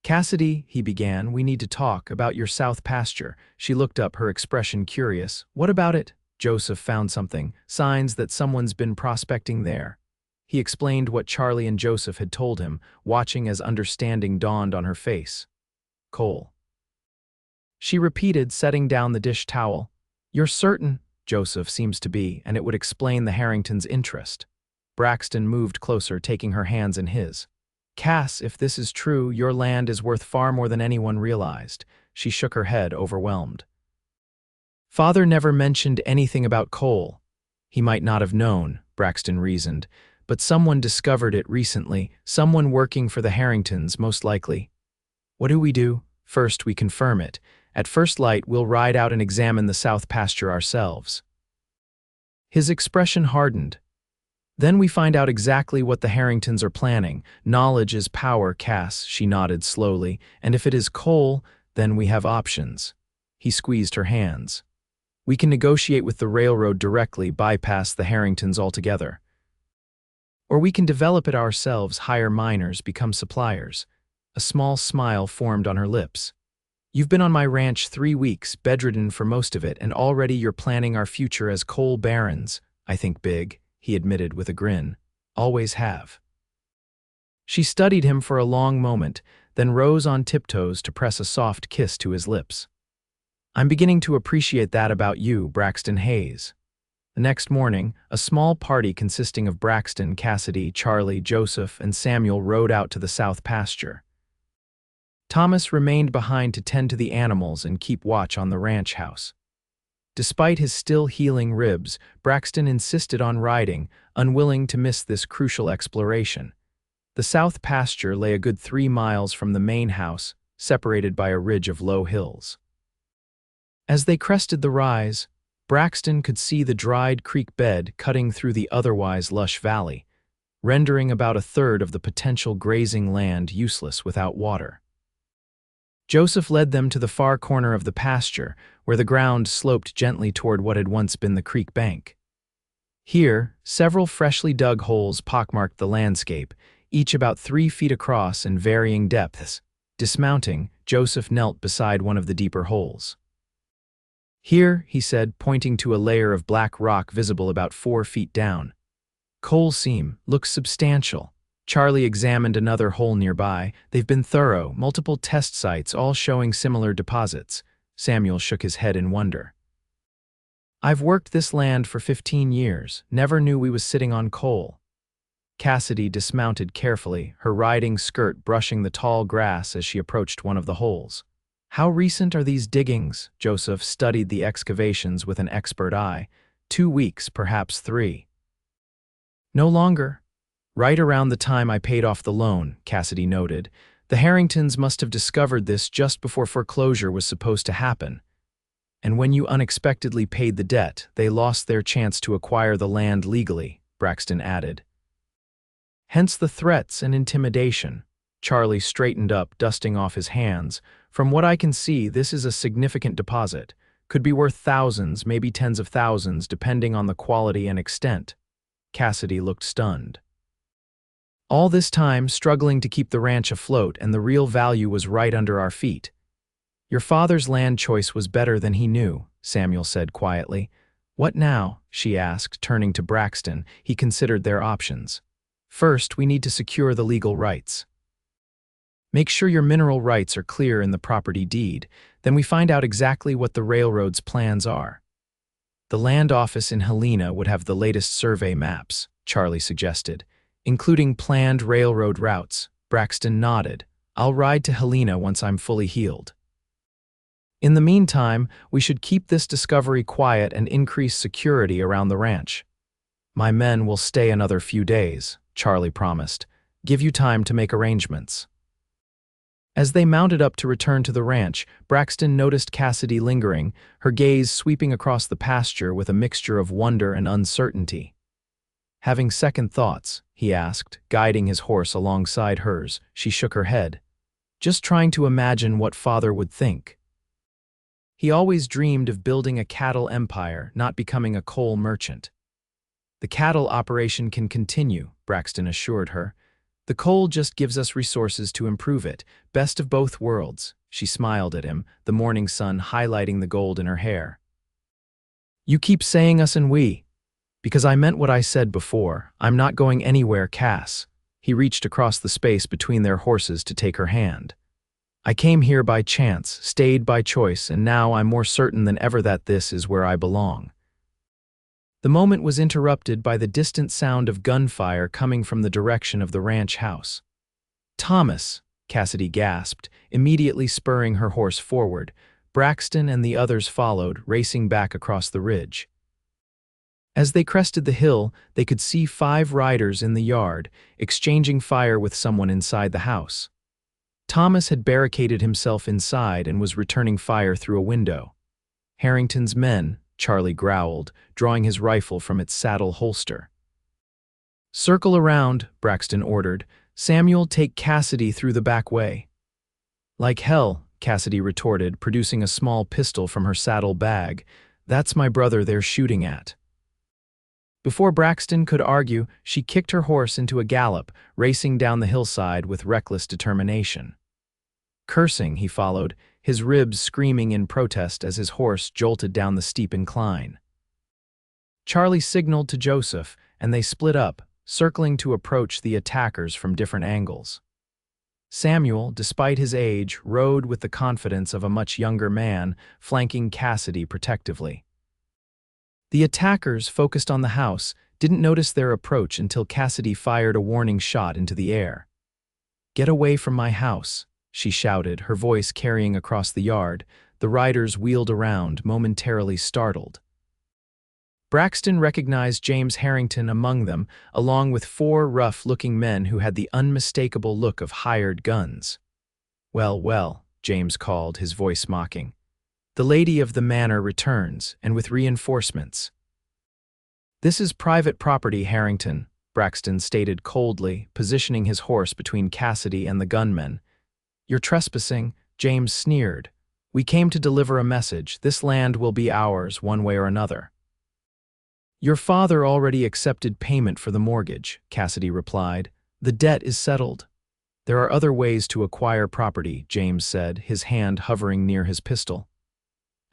A: "Cassidy," he began, "we need to talk about your south pasture." She looked up, her expression curious. "What about it?" Joseph found something, signs that someone's been prospecting there. He explained what Charlie and Joseph had told him, watching as understanding dawned on her face. "Coal." She repeated, setting down the dish towel. "You're certain?" Joseph seems to be, and it would explain the Harringtons' interest. Braxton moved closer, taking her hands in his. "Cass, if this is true, your land is worth far more than anyone realized." She shook her head, overwhelmed. "Father never mentioned anything about coal." "He might not have known," Braxton reasoned, "but someone discovered it recently, someone working for the Harringtons, most likely." "What do we do?" "First, we confirm it. At first light, we'll ride out and examine the south pasture ourselves." His expression hardened. "Then we find out exactly what the Harringtons are planning. Knowledge is power, Cass," she nodded slowly, "and if it is coal, then we have options." He squeezed her hands. "We can negotiate with the railroad directly, bypass the Harringtons altogether. Or we can develop it ourselves, hire miners, become suppliers." A small smile formed on her lips. "You've been on my ranch 3 weeks, bedridden for most of it, and already you're planning our future as coal barons." "I think big," he admitted with a grin. "Always have." She studied him for a long moment, then rose on tiptoes to press a soft kiss to his lips. "I'm beginning to appreciate that about you, Braxton Hayes." The next morning, a small party consisting of Braxton, Cassidy, Charlie, Joseph, and Samuel rode out to the south pasture. Thomas remained behind to tend to the animals and keep watch on the ranch house. Despite his still healing ribs, Braxton insisted on riding, unwilling to miss this crucial exploration. The south pasture lay a good 3 miles from the main house, separated by a ridge of low hills. As they crested the rise, Braxton could see the dried creek bed cutting through the otherwise lush valley, rendering about a third of the potential grazing land useless without water. Joseph led them to the far corner of the pasture, where the ground sloped gently toward what had once been the creek bank. Here, several freshly dug holes pockmarked the landscape, each about 3 feet across and varying depths. Dismounting, Joseph knelt beside one of the deeper holes. "Here," he said, pointing to a layer of black rock visible about 4 feet down. "Coal seam, looks substantial." Charlie examined another hole nearby. "They've been thorough, multiple test sites, all showing similar deposits." Samuel shook his head in wonder. "I've worked this land for 15 years, never knew we was sitting on coal." Cassidy dismounted carefully, her riding skirt brushing the tall grass as she approached one of the holes. "How recent are these diggings?" Joseph studied the excavations with an expert eye. 2 weeks, perhaps 3. "No longer. Right around the time I paid off the loan," Cassidy noted. "The Harringtons must have discovered this just before foreclosure was supposed to happen. And when you unexpectedly paid the debt, they lost their chance to acquire the land legally," Braxton added. "Hence the threats and intimidation." Charlie straightened up, dusting off his hands. "From what I can see, this is a significant deposit. Could be worth thousands, maybe tens of thousands, depending on the quality and extent." Cassidy looked stunned. "All this time, struggling to keep the ranch afloat, and the real value was right under our feet." "Your father's land choice was better than he knew," Samuel said quietly. "What now?" she asked, turning to Braxton. He considered their options. "First, we need to secure the legal rights. Make sure your mineral rights are clear in the property deed. Then we find out exactly what the railroad's plans are." "The land office in Helena would have the latest survey maps," Charlie suggested, "including planned railroad routes." Braxton nodded. "I'll ride to Helena once I'm fully healed. In the meantime, we should keep this discovery quiet and increase security around the ranch." "My men will stay another few days," Charlie promised. "Give you time to make arrangements." As they mounted up to return to the ranch, Braxton noticed Cassidy lingering, her gaze sweeping across the pasture with a mixture of wonder and uncertainty. "Having second thoughts?" he asked, guiding his horse alongside hers. She shook her head. "Just trying to imagine what father would think." He always dreamed of building a cattle empire, not becoming a coal merchant. "The cattle operation can continue," Braxton assured her. "The coal just gives us resources to improve it. Best of both worlds." She smiled at him, the morning sun highlighting the gold in her hair. "You keep saying us and we." "Because I meant what I said before. I'm not going anywhere, Cass." He reached across the space between their horses to take her hand. "I came here by chance, stayed by choice, and now I'm more certain than ever that this is where I belong." The moment was interrupted by the distant sound of gunfire coming from the direction of the ranch house. "Thomas!" Cassidy gasped, immediately spurring her horse forward. Braxton and the others followed, racing back across the ridge. As they crested the hill, they could see 5 riders in the yard, exchanging fire with someone inside the house. Thomas had barricaded himself inside and was returning fire through a window. "Harrington's men," Charlie growled, drawing his rifle from its saddle holster. "Circle around," Braxton ordered. "Samuel, take Cassidy through the back way." "Like hell," Cassidy retorted, producing a small pistol from her saddle bag. "That's my brother they're shooting at." Before Braxton could argue, she kicked her horse into a gallop, racing down the hillside with reckless determination. Cursing, he followed, his ribs screaming in protest as his horse jolted down the steep incline. Charlie signaled to Joseph, and they split up, circling to approach the attackers from different angles. Samuel, despite his age, rode with the confidence of a much younger man, flanking Cassidy protectively. The attackers, focused on the house, didn't notice their approach until Cassidy fired a warning shot into the air. "Get away from my house," she shouted, her voice carrying across the yard. The riders wheeled around, momentarily startled. Braxton recognized James Harrington among them, along with four rough-looking men who had the unmistakable look of hired guns. "Well, well," James called, his voice mocking. "The lady of the manor returns, and with reinforcements." "This is private property, Harrington," Braxton stated coldly, positioning his horse between Cassidy and the gunmen. "You're trespassing," James sneered. "We came to deliver a message. This land will be ours, one way or another." "Your father already accepted payment for the mortgage," Cassidy replied. "The debt is settled." "There are other ways to acquire property," James said, his hand hovering near his pistol.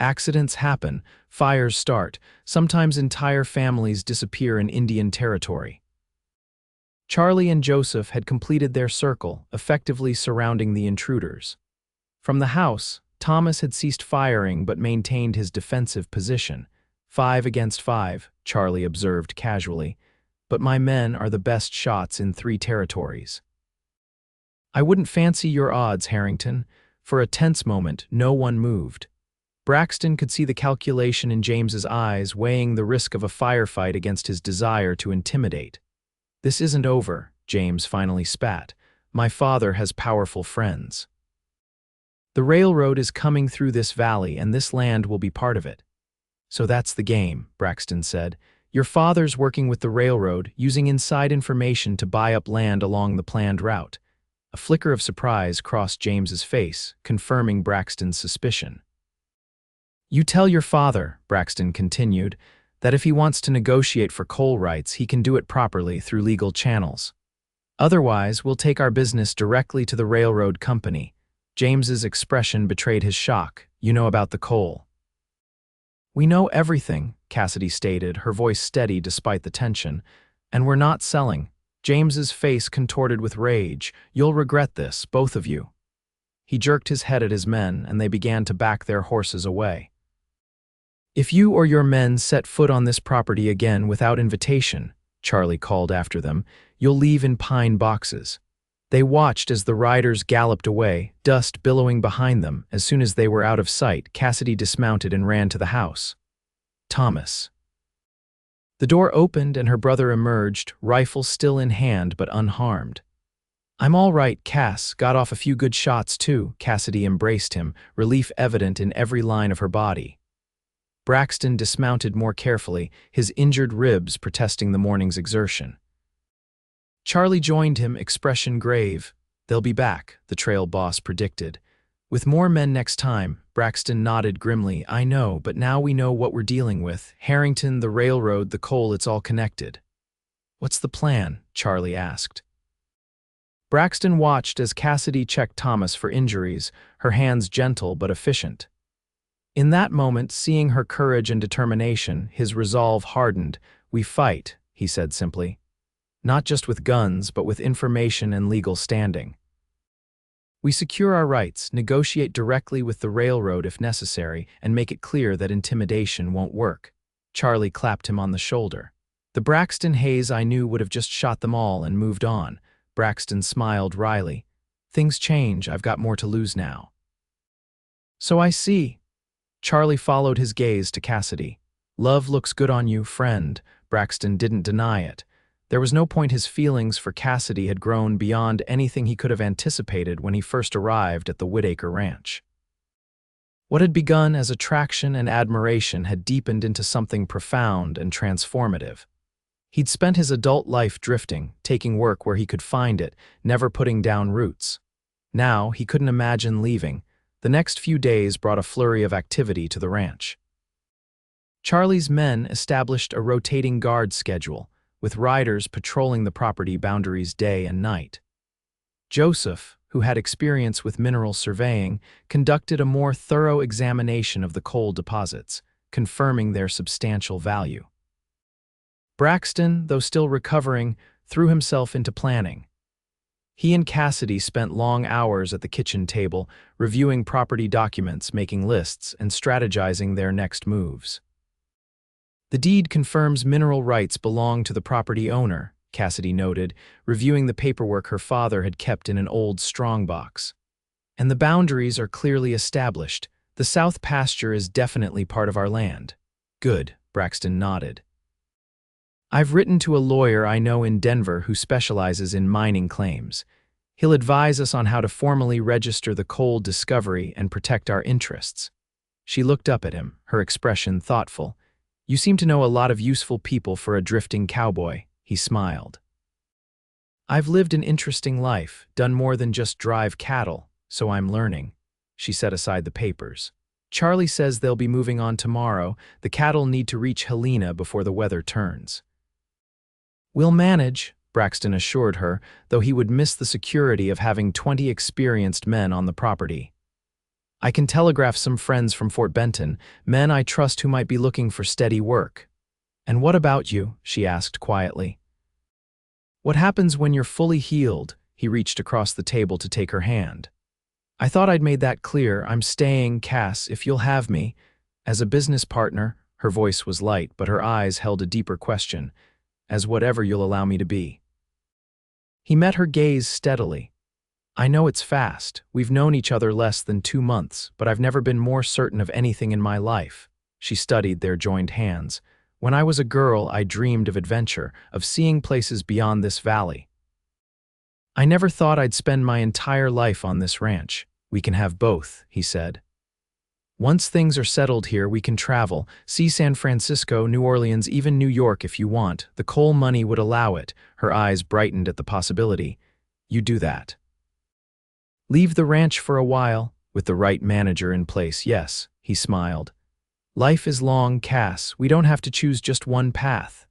A: "Accidents happen, fires start, sometimes entire families disappear in Indian territory." Charlie and Joseph had completed their circle, effectively surrounding the intruders. From the house, Thomas had ceased firing but maintained his defensive position. 5 against 5, Charlie observed casually, "but my men are the best shots in 3 territories." "I wouldn't fancy your odds, Harrington." For a tense moment, no one moved. Braxton could see the calculation in James's eyes, weighing the risk of a firefight against his desire to intimidate. "This isn't over," James finally spat. "My father has powerful friends. The railroad is coming through this valley, and this land will be part of it." "So that's the game," Braxton said. "Your father's working with the railroad, using inside information to buy up land along the planned route." A flicker of surprise crossed James's face, confirming Braxton's suspicion. "You tell your father," Braxton continued, "that if he wants to negotiate for coal rights, he can do it properly through legal channels. Otherwise, we'll take our business directly to the railroad company." James's expression betrayed his shock. "You know about the coal." "We know everything," Cassidy stated, her voice steady despite the tension. "And we're not selling." James's face contorted with rage. "You'll regret this, both of you." He jerked his head at his men, and they began to back their horses away. "If you or your men set foot on this property again without invitation," Charlie called after them, "you'll leave in pine boxes." They watched as the riders galloped away, dust billowing behind them. As soon as they were out of sight, Cassidy dismounted and ran to the house. "Thomas." The door opened and her brother emerged, rifle still in hand but unharmed. "I'm all right, Cass. Got off a few good shots too." Cassidy embraced him, relief evident in every line of her body. Braxton dismounted more carefully, his injured ribs protesting the morning's exertion. Charlie joined him, expression grave. "They'll be back," the trail boss predicted. "With more men next time." Braxton nodded grimly. "I know, but now we know what we're dealing with. Harrington, the railroad, the coal, it's all connected." "What's the plan?" Charlie asked. Braxton watched as Cassidy checked Thomas for injuries, her hands gentle but efficient. In that moment, seeing her courage and determination, his resolve hardened. "We fight," he said simply. "Not just with guns, but with information and legal standing. We secure our rights, negotiate directly with the railroad if necessary, and make it clear that intimidation won't work." Charlie clapped him on the shoulder. "The Braxton Hayes I knew would have just shot them all and moved on." Braxton smiled wryly. "Things change. I've got more to lose now." "So I see." Charlie followed his gaze to Cassidy. "Love looks good on you, friend." Braxton didn't deny it. There was no point his feelings for Cassidy had grown beyond anything he could have anticipated when he first arrived at the Whittaker ranch. What had begun as attraction and admiration had deepened into something profound and transformative. He'd spent his adult life drifting, taking work where he could find it, never putting down roots. Now, he couldn't imagine leaving. The next few days brought a flurry of activity to the ranch. Charlie's men established a rotating guard schedule, with riders patrolling the property boundaries day and night. Joseph, who had experience with mineral surveying, conducted a more thorough examination of the coal deposits, confirming their substantial value. Braxton, though still recovering, threw himself into planning. He and Cassidy spent long hours at the kitchen table, reviewing property documents, making lists, and strategizing their next moves. "The deed confirms mineral rights belong to the property owner," Cassidy noted, reviewing the paperwork her father had kept in an old strongbox. "And the boundaries are clearly established. The south pasture is definitely part of our land." "Good," Braxton nodded. I've written to a lawyer I know in Denver who specializes in mining claims. He'll advise us on how to formally register the coal discovery and protect our interests." She looked up at him, her expression thoughtful. "You seem to know a lot of useful people for a drifting cowboy," he smiled. "I've lived an interesting life, done more than just drive cattle, so I'm learning." She set aside the papers. "Charlie says they'll be moving on tomorrow. The cattle need to reach Helena before the weather turns." "We'll manage," Braxton assured her, though he would miss the security of having 20 experienced men on the property. "I can telegraph some friends from Fort Benton, men I trust who might be looking for steady work." "And what about you?" she asked quietly. "What happens when you're fully healed?" He reached across the table to take her hand. "I thought I'd made that clear. I'm staying, Cass, if you'll have me. As a business partner," her voice was light, but her eyes held a deeper question, "as whatever you'll allow me to be." He met her gaze steadily. "I know it's fast. We've known each other less than 2 months, but I've never been more certain of anything in my life." She studied their joined hands. "When I was a girl, I dreamed of adventure, of seeing places beyond this valley. I never thought I'd spend my entire life on this ranch. We can have both," he said. "Once things are settled here, we can travel, see San Francisco, New Orleans, even New York if you want. The coal money would allow it." Her eyes brightened at the possibility. "You do that." "Leave the ranch for a while, with the right manager in place, yes," he smiled. "Life is long, Cass. We don't have to choose just one path."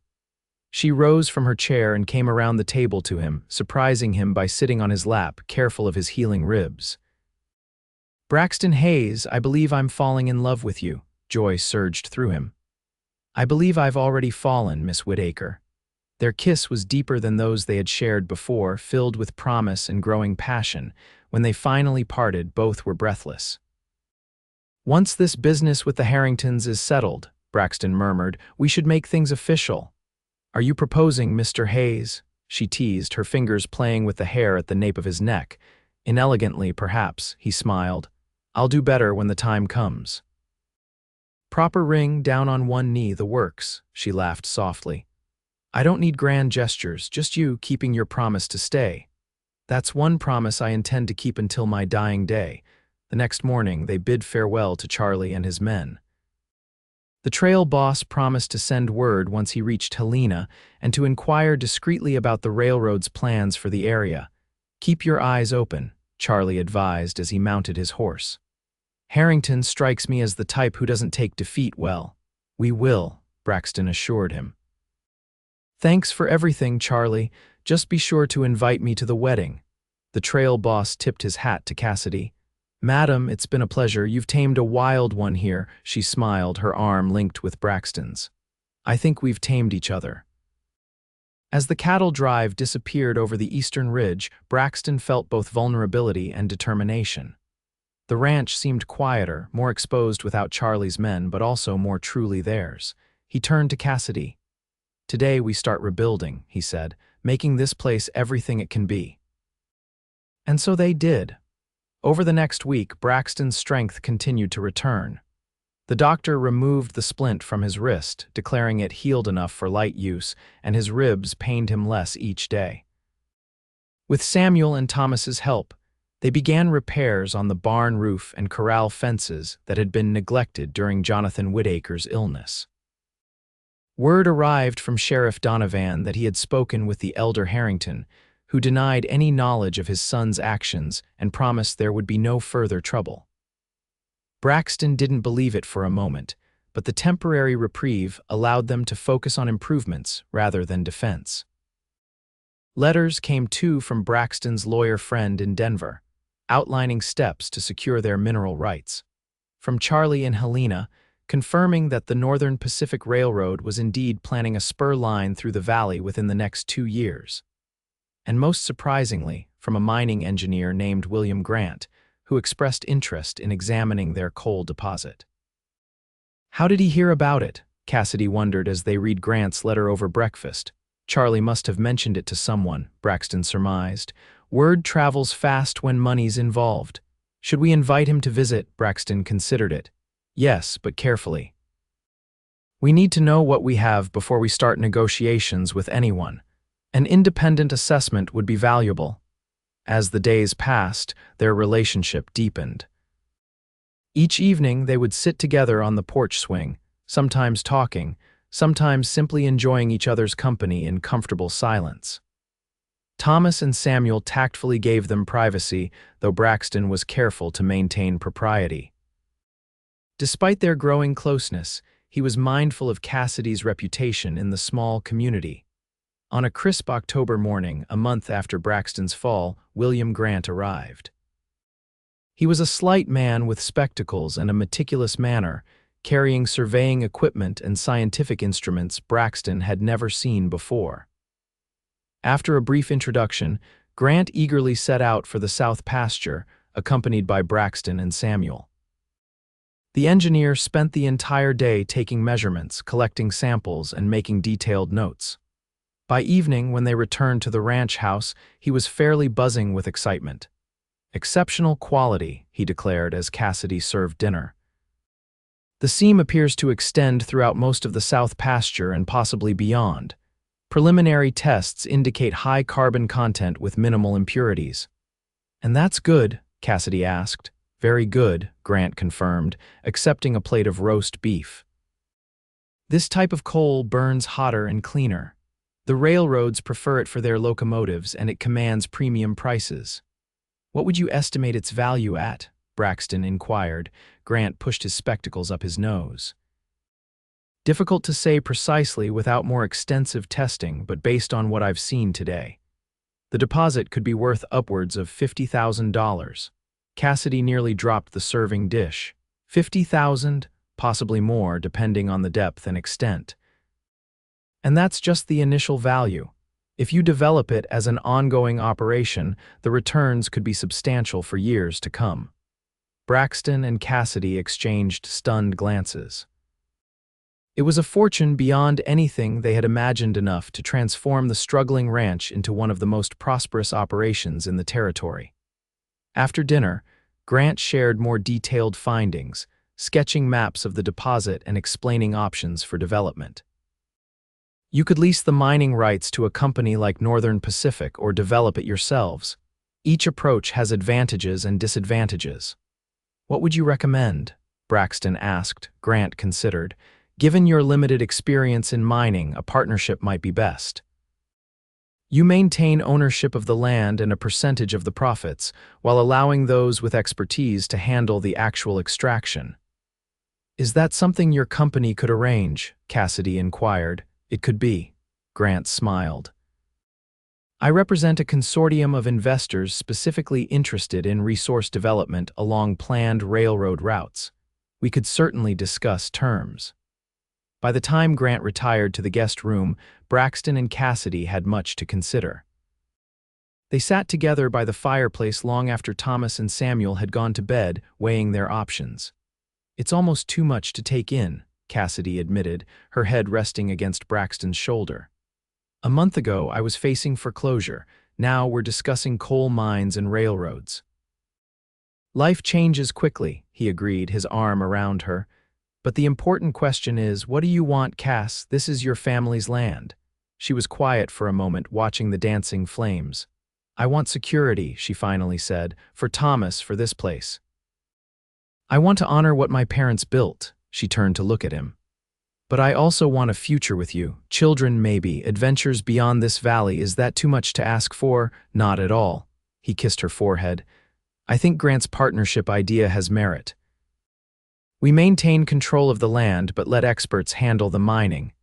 A: She rose from her chair and came around the table to him, surprising him by sitting on his lap, careful of his healing ribs. "Braxton Hayes, I believe I'm falling in love with you." Joy surged through him. "I believe I've already fallen, Miss Whittaker." Their kiss was deeper than those they had shared before, filled with promise and growing passion. When they finally parted, both were breathless. "Once this business with the Harringtons is settled," Braxton murmured, "we should make things official." "Are you proposing, Mr. Hayes?" she teased, her fingers playing with the hair at the nape of his neck. "Inelegantly, perhaps," he smiled. "I'll do better when the time comes." "Proper ring, down on one knee, the works," she laughed softly. "I don't need grand gestures, just you keeping your promise to stay." "That's one promise I intend to keep until my dying day." The next morning, they bid farewell to Charlie and his men. The trail boss promised to send word once he reached Helena and to inquire discreetly about the railroad's plans for the area. "Keep your eyes open," Charlie advised as he mounted his horse. "Harrington strikes me as the type who doesn't take defeat well." "We will," Braxton assured him. "Thanks for everything, Charlie. Just be sure to invite me to the wedding." The trail boss tipped his hat to Cassidy. "Madam, it's been a pleasure. You've tamed a wild one here." She smiled, her arm linked with Braxton's. "I think we've tamed each other." As the cattle drive disappeared over the eastern ridge, Braxton felt both vulnerability and determination. The ranch seemed quieter, more exposed without Charlie's men, but also more truly theirs. He turned to Cassidy. "Today we start rebuilding," he said, "making this place everything it can be." And so they did. Over the next week, Braxton's strength continued to return. The doctor removed the splint from his wrist, declaring it healed enough for light use, and his ribs pained him less each day. With Samuel and Thomas's help, they began repairs on the barn roof and corral fences that had been neglected during Jonathan Whittaker's illness. Word arrived from Sheriff Donovan that he had spoken with the elder Harrington, who denied any knowledge of his son's actions and promised there would be no further trouble. Braxton didn't believe it for a moment, but the temporary reprieve allowed them to focus on improvements rather than defense. Letters came too from Braxton's lawyer friend in Denver, outlining steps to secure their mineral rights. From Charlie in Helena, confirming that the Northern Pacific Railroad was indeed planning a spur line through the valley within the next 2 years. And most surprisingly, from a mining engineer named William Grant, who expressed interest in examining their coal deposit. How did he hear about it? Cassidy wondered as they read Grant's letter over breakfast. Charlie must have mentioned it to someone, Braxton surmised. Word travels fast when money's involved. Should we invite him to visit? Braxton considered it. Yes, but carefully. We need to know what we have before we start negotiations with anyone. An independent assessment would be valuable. As the days passed, their relationship deepened. Each evening, they would sit together on the porch swing, sometimes talking, sometimes simply enjoying each other's company in comfortable silence. Thomas and Samuel tactfully gave them privacy, though Braxton was careful to maintain propriety. Despite their growing closeness, he was mindful of Cassidy's reputation in the small community. On a crisp October morning, a month after Braxton's fall, William Grant arrived. He was a slight man with spectacles and a meticulous manner, carrying surveying equipment and scientific instruments Braxton had never seen before. After a brief introduction, Grant eagerly set out for the south pasture, accompanied by Braxton and Samuel. The engineer spent the entire day taking measurements, collecting samples, and making detailed notes. By evening, when they returned to the ranch house, he was fairly buzzing with excitement. "Exceptional quality," he declared as Cassidy served dinner. "The seam appears to extend throughout most of the south pasture and possibly beyond. Preliminary tests indicate high carbon content with minimal impurities." "And that's good?" Cassidy asked. "Very good," Grant confirmed, accepting a plate of roast beef. "This type of coal burns hotter and cleaner. The railroads prefer it for their locomotives, and it commands premium prices." "What would you estimate its value at?" Braxton inquired. Grant pushed his spectacles up his nose. "Difficult to say precisely without more extensive testing, but based on what I've seen today. The deposit could be worth upwards of $50,000. Cassidy nearly dropped the serving dish. 50,000, possibly more, depending on the depth and extent. "And that's just the initial value. If you develop it as an ongoing operation, the returns could be substantial for years to come." Braxton and Cassidy exchanged stunned glances. It was a fortune beyond anything they had imagined, enough to transform the struggling ranch into one of the most prosperous operations in the territory. After dinner, Grant shared more detailed findings, sketching maps of the deposit and explaining options for development. "You could lease the mining rights to a company like Northern Pacific or develop it yourselves. Each approach has advantages and disadvantages." "What would you recommend?" Braxton asked. Grant considered. "Given your limited experience in mining, a partnership might be best. You maintain ownership of the land and a percentage of the profits, while allowing those with expertise to handle the actual extraction." "Is that something your company could arrange?" Cassidy inquired. "It could be." Grant smiled. "I represent a consortium of investors specifically interested in resource development along planned railroad routes. We could certainly discuss terms." By the time Grant retired to the guest room, Braxton and Cassidy had much to consider. They sat together by the fireplace long after Thomas and Samuel had gone to bed, weighing their options. "It's almost too much to take in," Cassidy admitted, her head resting against Braxton's shoulder. "A month ago, I was facing foreclosure. Now we're discussing coal mines and railroads." "Life changes quickly," he agreed, his arm around her. "But the important question is, what do you want, Cass? This is your family's land." She was quiet for a moment, watching the dancing flames. "I want security," she finally said, "for Thomas, for this place. I want to honor what my parents built." She turned to look at him. "But I also want a future with you. Children, maybe, adventures beyond this valley. Is that too much to ask for?" "Not at all." He kissed her forehead. "I think Grant's partnership idea has merit. We maintain control of the land, but let experts handle the mining.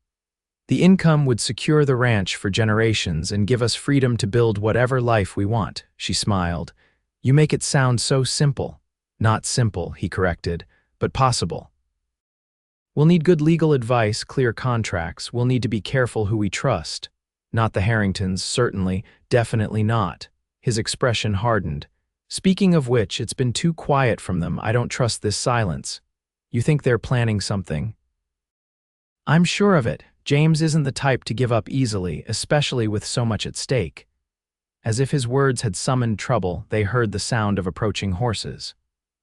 A: The income would secure the ranch for generations and give us freedom to build whatever life we want." She smiled. "You make it sound so simple." "Not simple," he corrected, "but possible. We'll need good legal advice, clear contracts. We'll need to be careful who we trust. Not the Harringtons, certainly, definitely not." His expression hardened. "Speaking of which, it's been too quiet from them. I don't trust this silence." "You think they're planning something?" "I'm sure of it. James isn't the type to give up easily, especially with so much at stake." As if his words had summoned trouble, they heard the sound of approaching horses.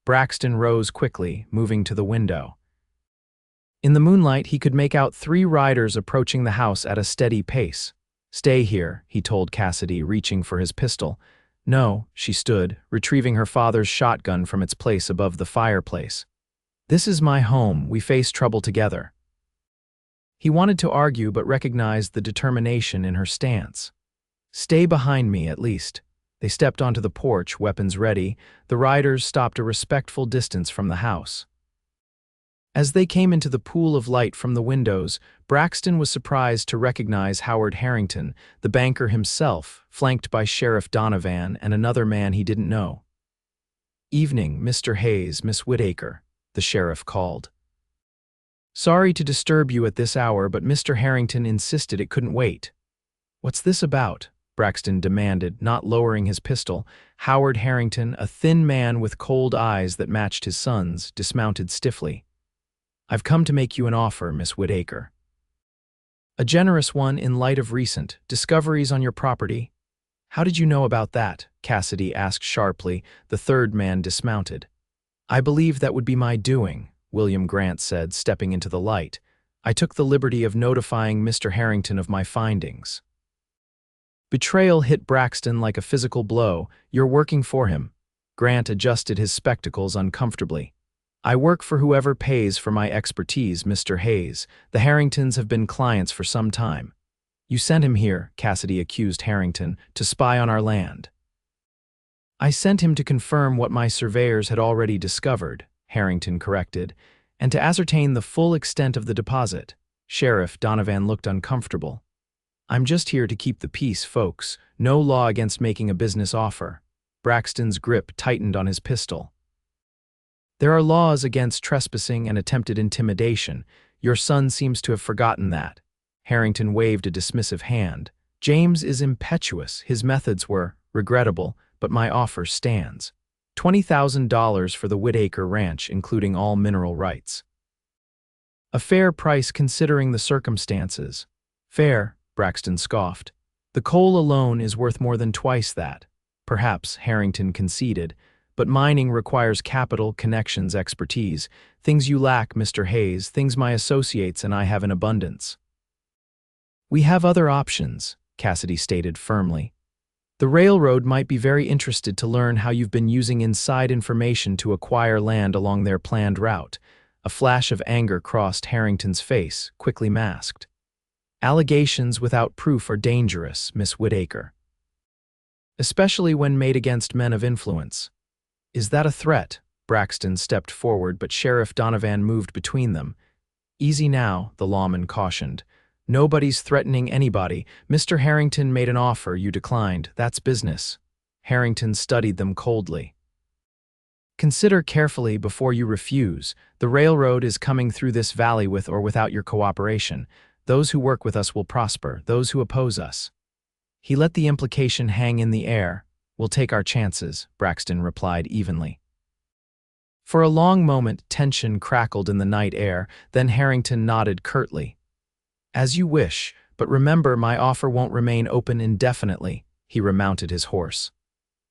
A: Braxton rose quickly, moving to the window. In the moonlight, he could make out 3 riders approaching the house at a steady pace. "Stay here," he told Cassidy, reaching for his pistol. "No," she stood, retrieving her father's shotgun from its place above the fireplace. "This is my home. We face trouble together." He wanted to argue but recognized the determination in her stance. "Stay behind me, at least." They stepped onto the porch, weapons ready. The riders stopped a respectful distance from the house. As they came into the pool of light from the windows, Braxton was surprised to recognize Howard Harrington, the banker himself, flanked by Sheriff Donovan and another man he didn't know. "Evening, Mr. Hayes, Miss Whittaker," the sheriff called. "Sorry to disturb you at this hour, but Mr. Harrington insisted it couldn't wait." "What's this about?" Braxton demanded, not lowering his pistol. Howard Harrington, a thin man with cold eyes that matched his son's, dismounted stiffly. "I've come to make you an offer, Miss Whittaker." "A generous one in light of recent discoveries on your property." "How did you know about that?" Cassidy asked sharply. The third man dismounted. "I believe that would be my doing," William Grant said, stepping into the light. "I took the liberty of notifying Mr. Harrington of my findings." Betrayal hit Braxton like a physical blow. "You're working for him." Grant adjusted his spectacles uncomfortably. "I work for whoever pays for my expertise, Mr. Hayes. The Harringtons have been clients for some time." "You sent him here," Cassidy accused Harrington, "to spy on our land." "I sent him to confirm what my surveyors had already discovered," Harrington corrected, "and to ascertain the full extent of the deposit." Sheriff Donovan looked uncomfortable. "I'm just here to keep the peace, folks. No law against making a business offer." Braxton's grip tightened on his pistol. "There are laws against trespassing and attempted intimidation. Your son seems to have forgotten that." Harrington waved a dismissive hand. "James is impetuous. His methods were regrettable, but my offer stands. $20,000 for the Whittaker Ranch, including all mineral rights." "A fair price considering the circumstances." "Fair," Braxton scoffed. "The coal alone is worth more than twice that." "Perhaps," Harrington conceded, "but mining requires capital, connections, expertise. Things you lack, Mr. Hayes, things my associates and I have in abundance." "We have other options," Cassidy stated firmly. "The railroad might be very interested to learn how you've been using inside information to acquire land along their planned route." A flash of anger crossed Harrington's face, quickly masked. "Allegations without proof are dangerous, Miss Whittaker, especially when made against men of influence." "Is that a threat?" Braxton stepped forward, but Sheriff Donovan moved between them. "Easy now," the lawman cautioned. "Nobody's threatening anybody. Mr. Harrington made an offer you declined. That's business." Harrington studied them coldly. "Consider carefully before you refuse. The railroad is coming through this valley with or without your cooperation. Those who work with us will prosper, those who oppose us." He let the implication hang in the air. "We'll take our chances," Braxton replied evenly. For a long moment, tension crackled in the night air, then Harrington nodded curtly. "As you wish, but remember my offer won't remain open indefinitely." He remounted his horse.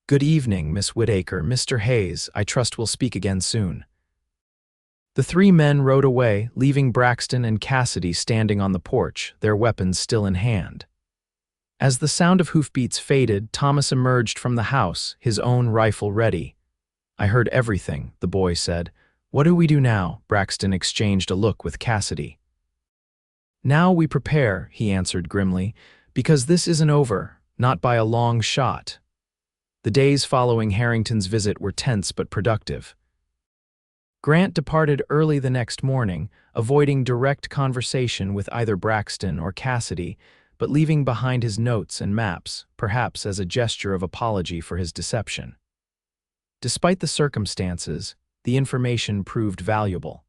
A: "Good evening, Miss Whittaker. Mr. Hayes, I trust we'll speak again soon." The 3 men rode away, leaving Braxton and Cassidy standing on the porch, their weapons still in hand. As the sound of hoofbeats faded, Thomas emerged from the house, his own rifle ready. "I heard everything," the boy said. "What do we do now?" Braxton exchanged a look with Cassidy. "Now we prepare," he answered grimly, "because this isn't over, not by a long shot." The days following Harrington's visit were tense but productive. Grant departed early the next morning, avoiding direct conversation with either Braxton or Cassidy, but leaving behind his notes and maps, perhaps as a gesture of apology for his deception. Despite the circumstances, the information proved valuable.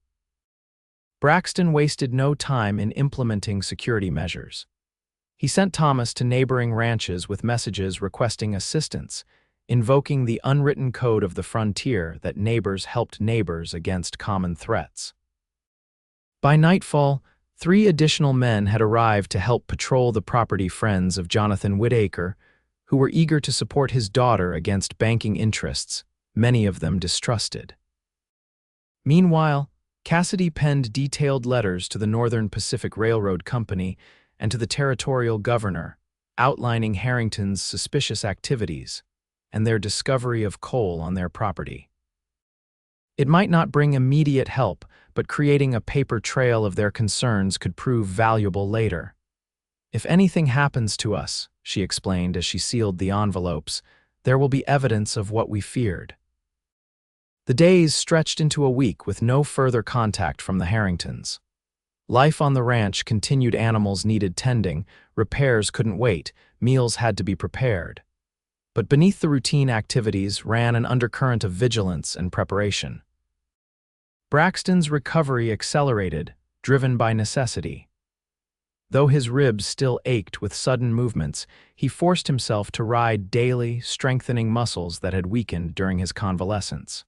A: Braxton wasted no time in implementing security measures. He sent Thomas to neighboring ranches with messages requesting assistance, invoking the unwritten code of the frontier that neighbors helped neighbors against common threats. By nightfall, 3 additional men had arrived to help patrol the property friends of Jonathan Whittaker, who were eager to support his daughter against banking interests, many of them distrusted. Meanwhile, Cassidy penned detailed letters to the Northern Pacific Railroad Company and to the territorial governor, outlining Harrington's suspicious activities and their discovery of coal on their property. It might not bring immediate help, but creating a paper trail of their concerns could prove valuable later. "If anything happens to us," she explained as she sealed the envelopes, "there will be evidence of what we feared." The days stretched into a week with no further contact from the Harringtons. Life on the ranch continued. Animals needed tending, repairs couldn't wait, meals had to be prepared. But beneath the routine activities ran an undercurrent of vigilance and preparation. Braxton's recovery accelerated, driven by necessity. Though his ribs still ached with sudden movements, he forced himself to ride daily, strengthening muscles that had weakened during his convalescence.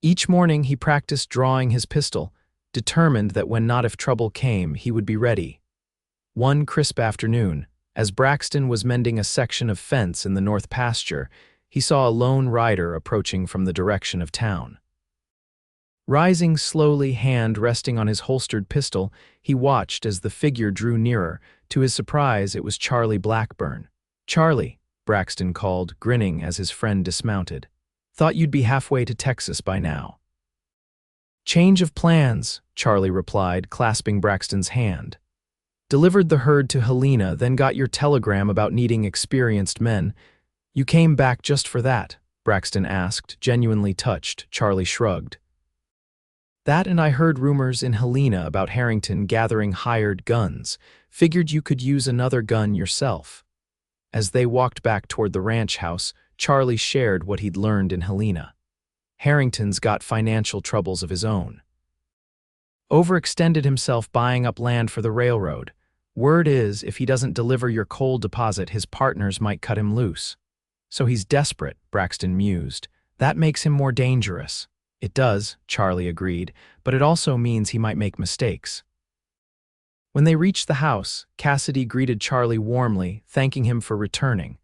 A: Each morning he practiced drawing his pistol, determined that when not if trouble came, he would be ready. One crisp afternoon, as Braxton was mending a section of fence in the north pasture, he saw a lone rider approaching from the direction of town. Rising slowly, hand resting on his holstered pistol, he watched as the figure drew nearer. To his surprise, it was Charlie Blackburn. "Charlie," Braxton called, grinning as his friend dismounted. "Thought you'd be halfway to Texas by now." "Change of plans," Charlie replied, clasping Braxton's hand. "Delivered the herd to Helena, then got your telegram about needing experienced men. You came back just for that?" Braxton asked, genuinely touched. Charlie shrugged. "That, and I heard rumors in Helena about Harrington gathering hired guns. Figured you could use another gun yourself." As they walked back toward the ranch house, Charlie shared what he'd learned in Helena. Harrington's got financial troubles of his own. Overextended himself buying up land for the railroad. Word is, if he doesn't deliver your coal deposit, his partners might cut him loose. "So he's desperate," Braxton mused. "That makes him more dangerous." "It does," Charlie agreed, "but it also means he might make mistakes." When they reached the house, Cassidy greeted Charlie warmly, thanking him for returning.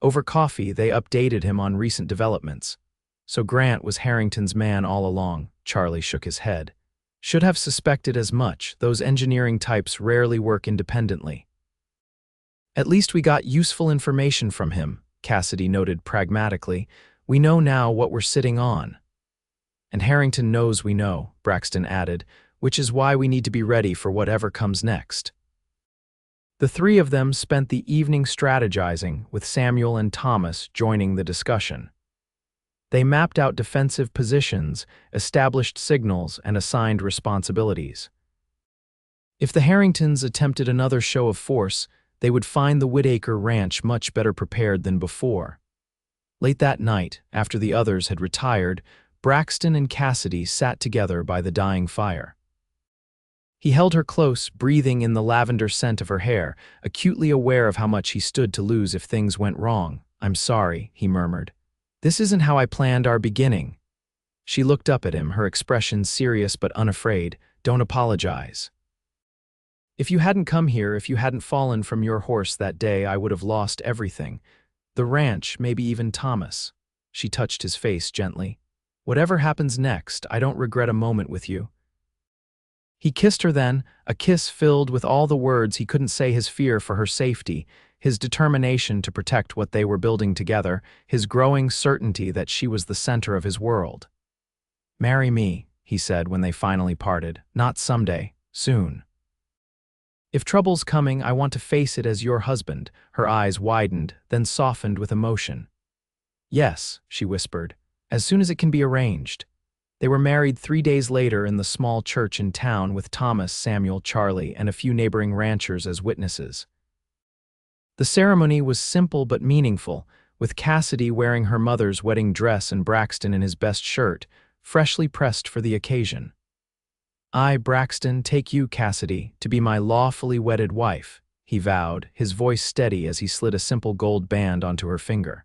A: Over coffee, they updated him on recent developments. "So Grant was Harrington's man all along," Charlie shook his head. "Should have suspected as much. Those engineering types rarely work independently." "At least we got useful information from him," Cassidy noted pragmatically. "We know now what we're sitting on." "And Harrington knows we know," Braxton added, "which is why we need to be ready for whatever comes next." The three of them spent the evening strategizing, with Samuel and Thomas joining the discussion. They mapped out defensive positions, established signals, and assigned responsibilities. If the Harringtons attempted another show of force, they would find the Whittaker ranch much better prepared than before. Late that night, after the others had retired, Braxton and Cassidy sat together by the dying fire. He held her close, breathing in the lavender scent of her hair, acutely aware of how much he stood to lose if things went wrong. "I'm sorry," he murmured. "This isn't how I planned our beginning." She looked up at him, her expression serious but unafraid. "Don't apologize. If you hadn't come here, if you hadn't fallen from your horse that day, I would have lost everything. The ranch, maybe even Thomas." She touched his face gently. "Whatever happens next, I don't regret a moment with you." He kissed her then, a kiss filled with all the words he couldn't say, his fear for her safety, his determination to protect what they were building together, his growing certainty that she was the center of his world. "Marry me," he said when they finally parted. "Not someday, soon. If trouble's coming, I want to face it as your husband." Her eyes widened, then softened with emotion. "Yes," she whispered, "as soon as it can be arranged." They were married 3 days later in the small church in town, with Thomas, Samuel, Charlie, and a few neighboring ranchers as witnesses. The ceremony was simple but meaningful, with Cassidy wearing her mother's wedding dress and Braxton in his best shirt, freshly pressed for the occasion. "I, Braxton, take you, Cassidy, to be my lawfully wedded wife," he vowed, his voice steady as he slid a simple gold band onto her finger.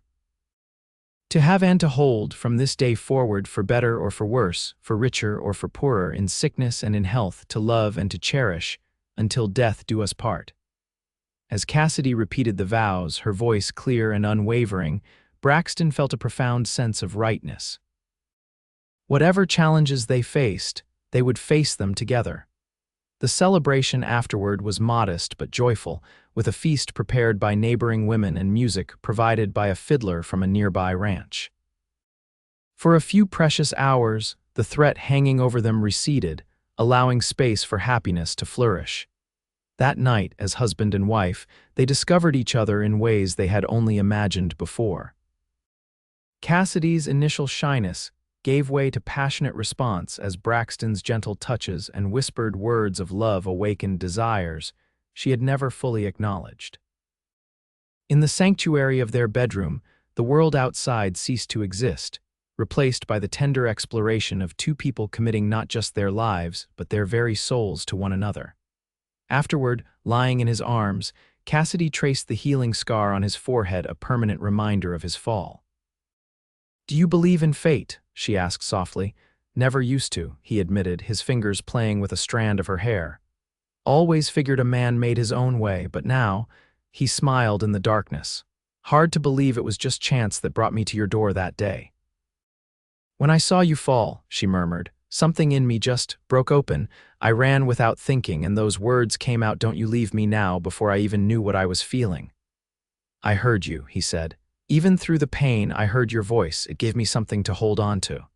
A: "To have and to hold from this day forward, for better or for worse, for richer or for poorer, in sickness and in health, to love and to cherish, until death do us part." As Cassidy repeated the vows, her voice clear and unwavering, Braxton felt a profound sense of rightness. Whatever challenges they faced, They would face them together. The celebration afterward was modest but joyful, with a feast prepared by neighboring women and music provided by a fiddler from a nearby ranch. For a few precious hours, the threat hanging over them receded, allowing space for happiness to flourish. That night, as husband and wife, they discovered each other in ways they had only imagined before. Cassidy's initial shyness gave way to passionate response as Braxton's gentle touches and whispered words of love awakened desires she had never fully acknowledged. In the sanctuary of their bedroom, the world outside ceased to exist, replaced by the tender exploration of two people committing not just their lives, but their very souls to one another. Afterward, lying in his arms, Cassidy traced the healing scar on his forehead, a permanent reminder of his fall. "Do you believe in fate?" she asked softly. "Never used to," he admitted, his fingers playing with a strand of her hair. "Always figured a man made his own way, but now," he smiled in the darkness. "Hard to believe it was just chance that brought me to your door that day." "When I saw you fall," she murmured, "something in me just broke open. I ran without thinking, and those words came out, 'Don't you leave me now,' before I even knew what I was feeling." "I heard you," he said. "Even through the pain, I heard your voice. It gave me something to hold on to."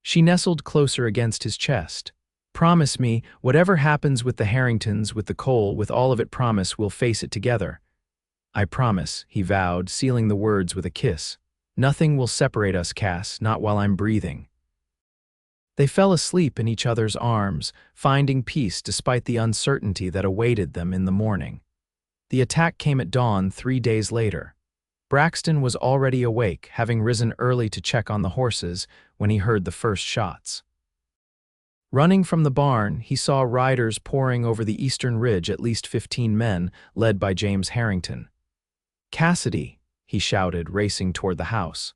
A: She nestled closer against his chest. "Promise me, whatever happens with the Harringtons, with the coal, with all of it, promise we'll face it together." "I promise," he vowed, sealing the words with a kiss. "Nothing will separate us, Cass, not while I'm breathing." They fell asleep in each other's arms, finding peace despite the uncertainty that awaited them in the morning. The attack came at dawn 3 days later. Braxton was already awake, having risen early to check on the horses when he heard the first shots. Running from the barn, he saw riders pouring over the eastern ridge, at least 15 men, led by James Harrington. "Cassidy," he shouted, racing toward the house.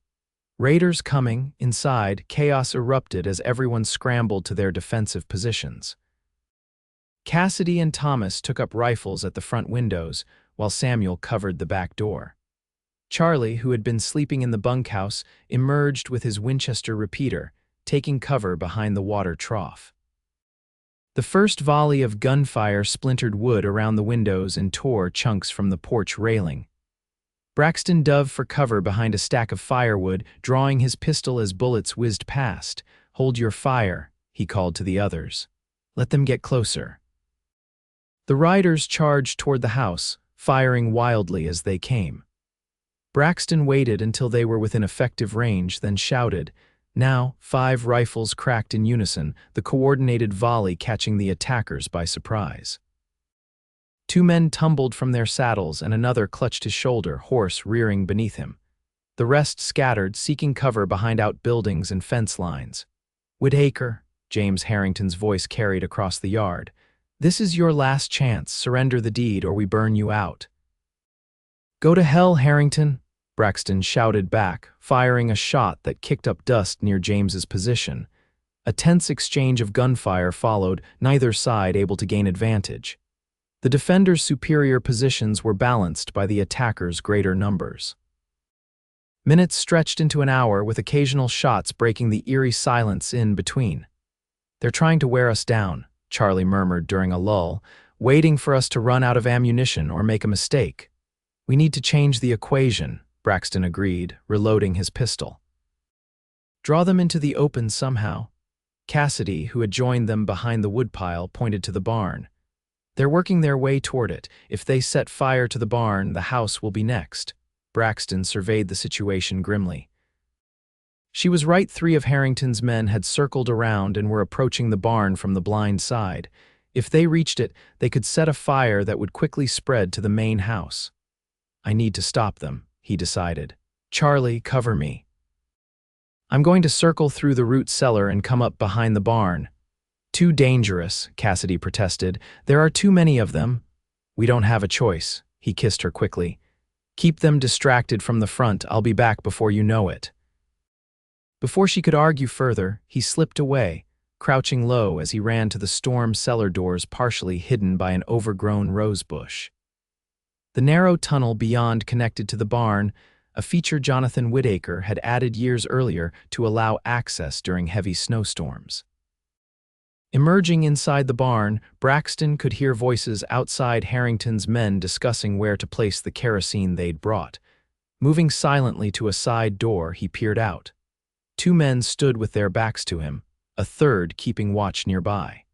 A: Raiders coming. Inside, chaos erupted as everyone scrambled to their defensive positions. Cassidy and Thomas took up rifles at the front windows, while Samuel covered the back door. Charlie, who had been sleeping in the bunkhouse, emerged with his Winchester repeater, taking cover behind the water trough. The first volley of gunfire splintered wood around the windows and tore chunks from the porch railing. Braxton dove for cover behind a stack of firewood, drawing his pistol as bullets whizzed past. "Hold your fire," he called to the others. "Let them get closer." The riders charged toward the house, firing wildly as they came. Braxton waited until they were within effective range, then shouted. Now, 5 rifles cracked in unison, the coordinated volley catching the attackers by surprise. 2 men tumbled from their saddles and another clutched his shoulder, horse rearing beneath him. The rest scattered, seeking cover behind outbuildings and fence lines. "Whittaker," James Harrington's voice carried across the yard. "This is your last chance. Surrender the deed or we burn you out." "Go to hell, Harrington," Braxton shouted back, firing a shot that kicked up dust near James's position. A tense exchange of gunfire followed, neither side able to gain advantage. The defenders' superior positions were balanced by the attackers' greater numbers. Minutes stretched into an hour, with occasional shots breaking the eerie silence in between. "They're trying to wear us down," Charlie murmured during a lull, "waiting for us to run out of ammunition or make a mistake." "We need to change the equation," Braxton agreed, reloading his pistol. "Draw them into the open somehow." Cassidy, who had joined them behind the woodpile, pointed to the barn. "They're working their way toward it. If they set fire to the barn, the house will be next." Braxton surveyed the situation grimly. She was right. 3 of Harrington's men had circled around and were approaching the barn from the blind side. If they reached it, they could set a fire that would quickly spread to the main house. "I need to stop them," he decided. "Charlie, cover me." "I'm going to circle through the root cellar and come up behind the barn." "Too dangerous," Cassidy protested. "There are too many of them." "We don't have a choice," he kissed her quickly. "Keep them distracted from the front. I'll be back before you know it." Before she could argue further, he slipped away, crouching low as he ran to the storm cellar doors partially hidden by an overgrown rose bush. The narrow tunnel beyond connected to the barn, a feature Jonathan Whittaker had added years earlier to allow access during heavy snowstorms. Emerging inside the barn, Braxton could hear voices outside Harrington's men discussing where to place the kerosene they'd brought. Moving silently to a side door, he peered out. Two men stood with their backs to him, a third keeping watch nearby.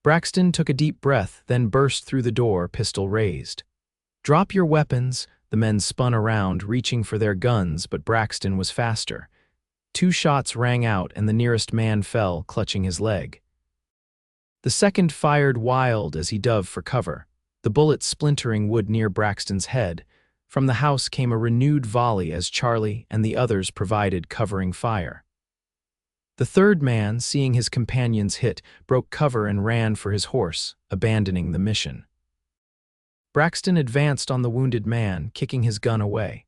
A: Braxton took a deep breath, then burst through the door, pistol raised. "Drop your weapons." The men spun around, reaching for their guns, but Braxton was faster. Two shots rang out and the nearest man fell, clutching his leg. The second fired wild as he dove for cover, the bullet splintering wood near Braxton's head. From the house came a renewed volley as Charlie and the others provided covering fire. The third man, seeing his companions hit, broke cover and ran for his horse, abandoning the mission. Braxton advanced on the wounded man, kicking his gun away.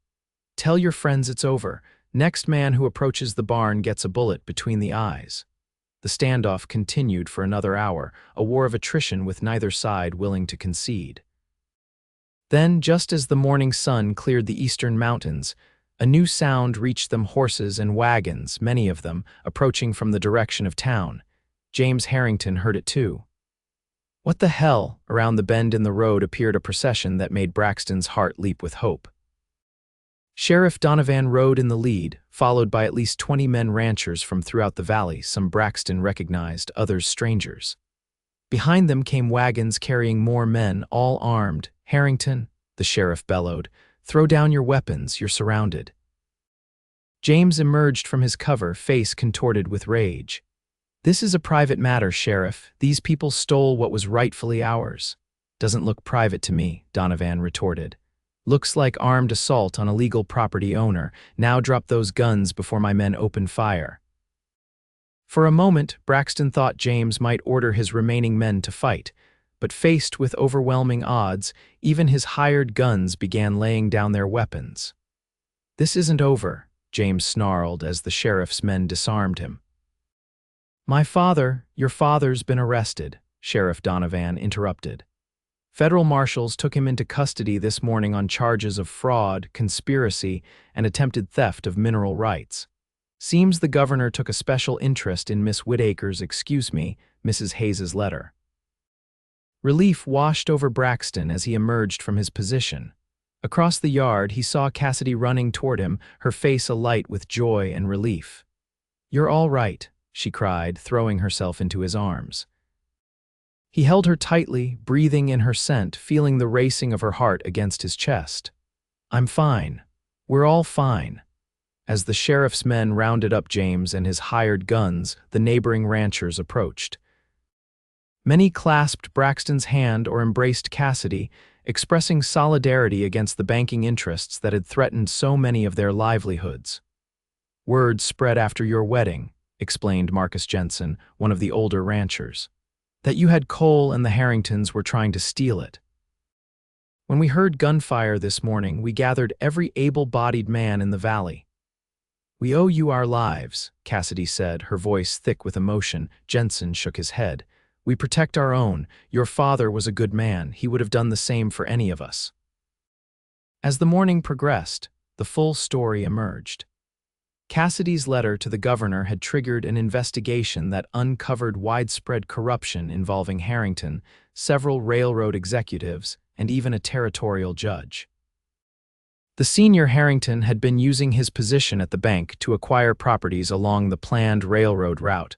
A: "Tell your friends it's over. Next man who approaches the barn gets a bullet between the eyes." The standoff continued for another hour, a war of attrition with neither side willing to concede. Then, just as the morning sun cleared the eastern mountains, a new sound reached them: horses and wagons, many of them, approaching from the direction of town. James Harrington heard it too. What the hell? Around the bend in the road appeared a procession that made Braxton's heart leap with hope. Sheriff Donovan rode in the lead, followed by at least 20 men ranchers from throughout the valley, some Braxton recognized, others strangers. Behind them came wagons carrying more men, all armed. "Harrington," the sheriff bellowed, "throw down your weapons, you're surrounded." James emerged from his cover, face contorted with rage. "This is a private matter, Sheriff. These people stole what was rightfully ours." "Doesn't look private to me," Donovan retorted. "Looks like armed assault on a legal property owner. Now drop those guns before my men open fire." For a moment, Braxton thought James might order his remaining men to fight, but faced with overwhelming odds, even his hired guns began laying down their weapons. "This isn't over," James snarled as the sheriff's men disarmed him. Your father's been arrested," Sheriff Donovan interrupted. "Federal marshals took him into custody this morning on charges of fraud, conspiracy, and attempted theft of mineral rights. Seems the governor took a special interest in Miss Whittaker's, Mrs. Hayes's letter." Relief washed over Braxton as he emerged from his position. Across the yard, he saw Cassidy running toward him, her face alight with joy and relief. "You're all right," she cried, throwing herself into his arms. He held her tightly, breathing in her scent, feeling the racing of her heart against his chest. "I'm fine. We're all fine." As the sheriff's men rounded up James and his hired guns, the neighboring ranchers approached. Many clasped Braxton's hand or embraced Cassidy, expressing solidarity against the banking interests that had threatened so many of their livelihoods. "Word spread after your wedding," explained Marcus Jensen, one of the older ranchers, "that you had coal and the Harringtons were trying to steal it. When we heard gunfire this morning, we gathered every able-bodied man in the valley." "We owe you our lives," Cassidy said, her voice thick with emotion. Jensen shook his head. "We protect our own. Your father was a good man. He would have done the same for any of us." As the morning progressed, the full story emerged. Cassidy's letter to the governor had triggered an investigation that uncovered widespread corruption involving Harrington, several railroad executives, and even a territorial judge. The senior Harrington had been using his position at the bank to acquire properties along the planned railroad route,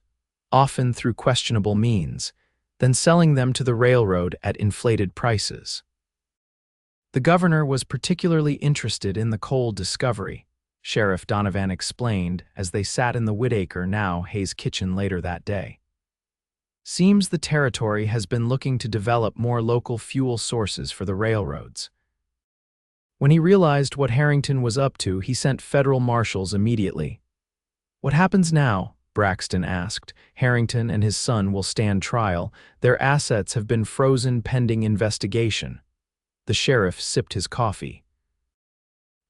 A: often through questionable means, then selling them to the railroad at inflated prices. The governor was particularly interested in the coal discovery, Sheriff Donovan explained as they sat in the Whittaker, now Hayes kitchen, later that day. "Seems the territory has been looking to develop more local fuel sources for the railroads." When he realized what Harrington was up to, he sent federal marshals immediately. "What happens now?" Braxton asked. "Harrington and his son will stand trial. Their assets have been frozen pending investigation." The sheriff sipped his coffee.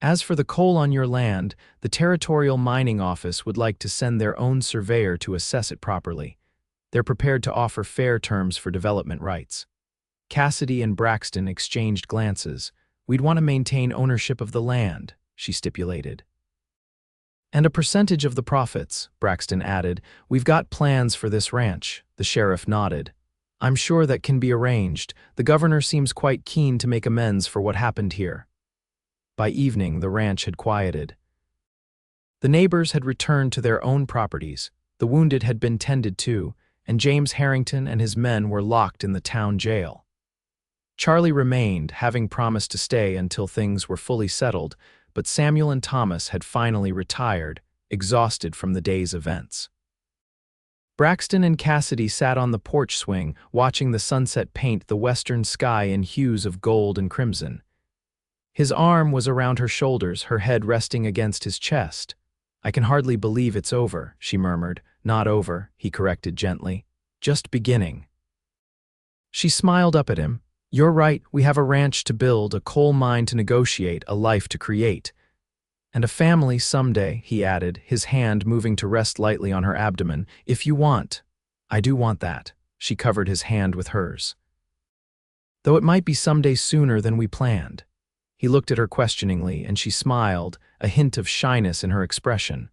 A: "As for the coal on your land, the Territorial Mining Office would like to send their own surveyor to assess it properly. They're prepared to offer fair terms for development rights." Cassidy and Braxton exchanged glances. "We'd want to maintain ownership of the land," she stipulated. And a percentage of the profits, Braxton added. We've got plans for this ranch, the sheriff nodded. I'm sure that can be arranged. The governor seems quite keen to make amends for what happened here. By evening, the ranch had quieted. The neighbors had returned to their own properties, the wounded had been tended to, and James Harrington and his men were locked in the town jail. Charlie remained, having promised to stay until things were fully settled, but Samuel and Thomas had finally retired, exhausted from the day's events. Braxton and Cassidy sat on the porch swing, watching the sunset paint the western sky in hues of gold and crimson. His arm was around her shoulders, her head resting against his chest. I can hardly believe it's over, she murmured. Not over, he corrected gently. Just beginning. She smiled up at him. You're right, we have a ranch to build, a coal mine to negotiate, a life to create. And a family someday, he added, his hand moving to rest lightly on her abdomen. If you want. I do want that. She covered his hand with hers. Though it might be someday sooner than we planned. He looked at her questioningly, and she smiled, a hint of shyness in her expression.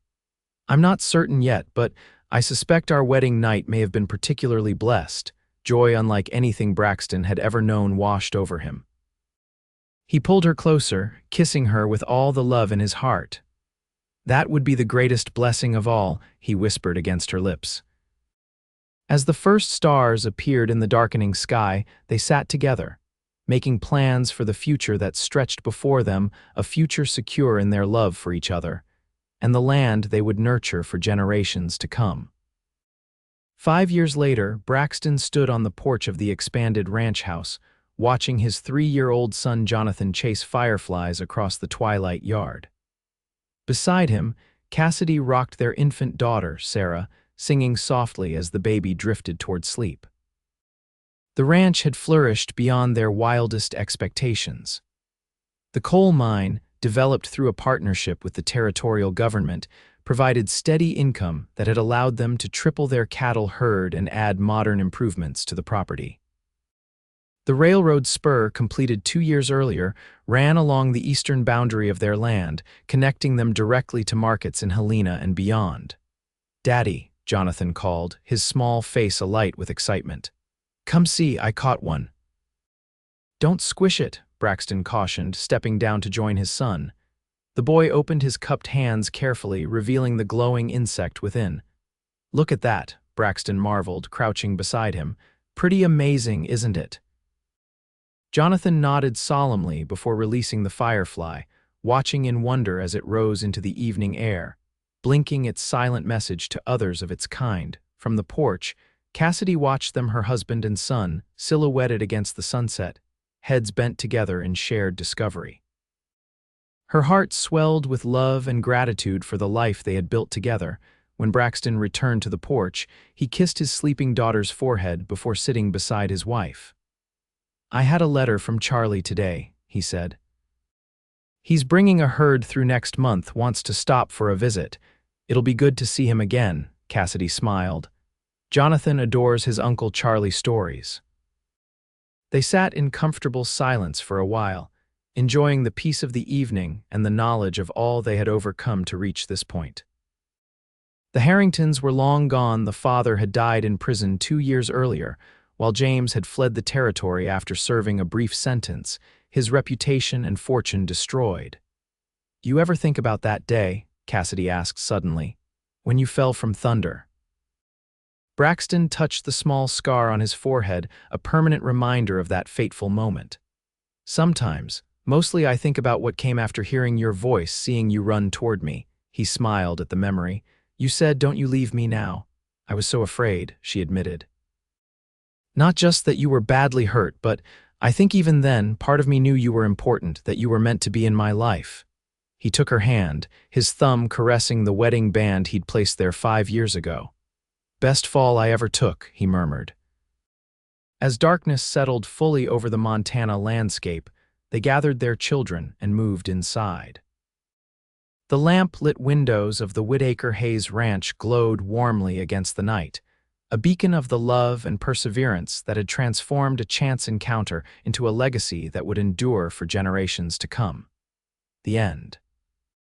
A: I'm not certain yet, but I suspect our wedding night may have been particularly blessed. Joy unlike anything Braxton had ever known washed over him. He pulled her closer, kissing her with all the love in his heart. That would be the greatest blessing of all, he whispered against her lips. As the first stars appeared in the darkening sky, they sat together, making plans for the future that stretched before them, a future secure in their love for each other, and the land they would nurture for generations to come. 5 years later, Braxton stood on the porch of the expanded ranch house, watching his 3-year-old son Jonathan chase fireflies across the twilight yard. Beside him, Cassidy rocked their infant daughter, Sarah, singing softly as the baby drifted toward sleep. The ranch had flourished beyond their wildest expectations. The coal mine, developed through a partnership with the territorial government, provided steady income that had allowed them to triple their cattle herd and add modern improvements to the property. The railroad spur, completed 2 years earlier, ran along the eastern boundary of their land, connecting them directly to markets in Helena and beyond. "Daddy," Jonathan called, his small face alight with excitement. "Come see, I caught one." "Don't squish it," Braxton cautioned, stepping down to join his son. The boy opened his cupped hands carefully, revealing the glowing insect within. "Look at that," Braxton marveled, crouching beside him. "Pretty amazing, isn't it?" Jonathan nodded solemnly before releasing the firefly, watching in wonder as it rose into the evening air, blinking its silent message to others of its kind. From the porch, Cassidy watched them, her husband and son, silhouetted against the sunset, heads bent together in shared discovery. Her heart swelled with love and gratitude for the life they had built together. When Braxton returned to the porch, he kissed his sleeping daughter's forehead before sitting beside his wife. "I had a letter from Charlie today," he said. "He's bringing a herd through next month, wants to stop for a visit. It'll be good to see him again," Cassidy smiled. "Jonathan adores his Uncle Charlie stories." They sat in comfortable silence for a while, enjoying the peace of the evening and the knowledge of all they had overcome to reach this point. The Harringtons were long gone. The father had died in prison 2 years earlier, while James had fled the territory after serving a brief sentence, his reputation and fortune destroyed. "You ever think about that day," Cassidy asked suddenly, "when you fell from thunder?" Braxton touched the small scar on his forehead, a permanent reminder of that fateful moment. "Sometimes. Mostly I think about what came after hearing your voice, seeing you run toward me." He smiled at the memory. "You said, 'Don't you leave me now.' I was so afraid," she admitted. "Not just that you were badly hurt, but I think even then, part of me knew you were important, that you were meant to be in my life." He took her hand, his thumb caressing the wedding band he'd placed there 5 years ago. "Best fall I ever took," he murmured. As darkness settled fully over the Montana landscape, they gathered their children and moved inside. The lamp-lit windows of the Whittaker Hayes ranch glowed warmly against the night, a beacon of the love and perseverance that had transformed a chance encounter into a legacy that would endure for generations to come. The end.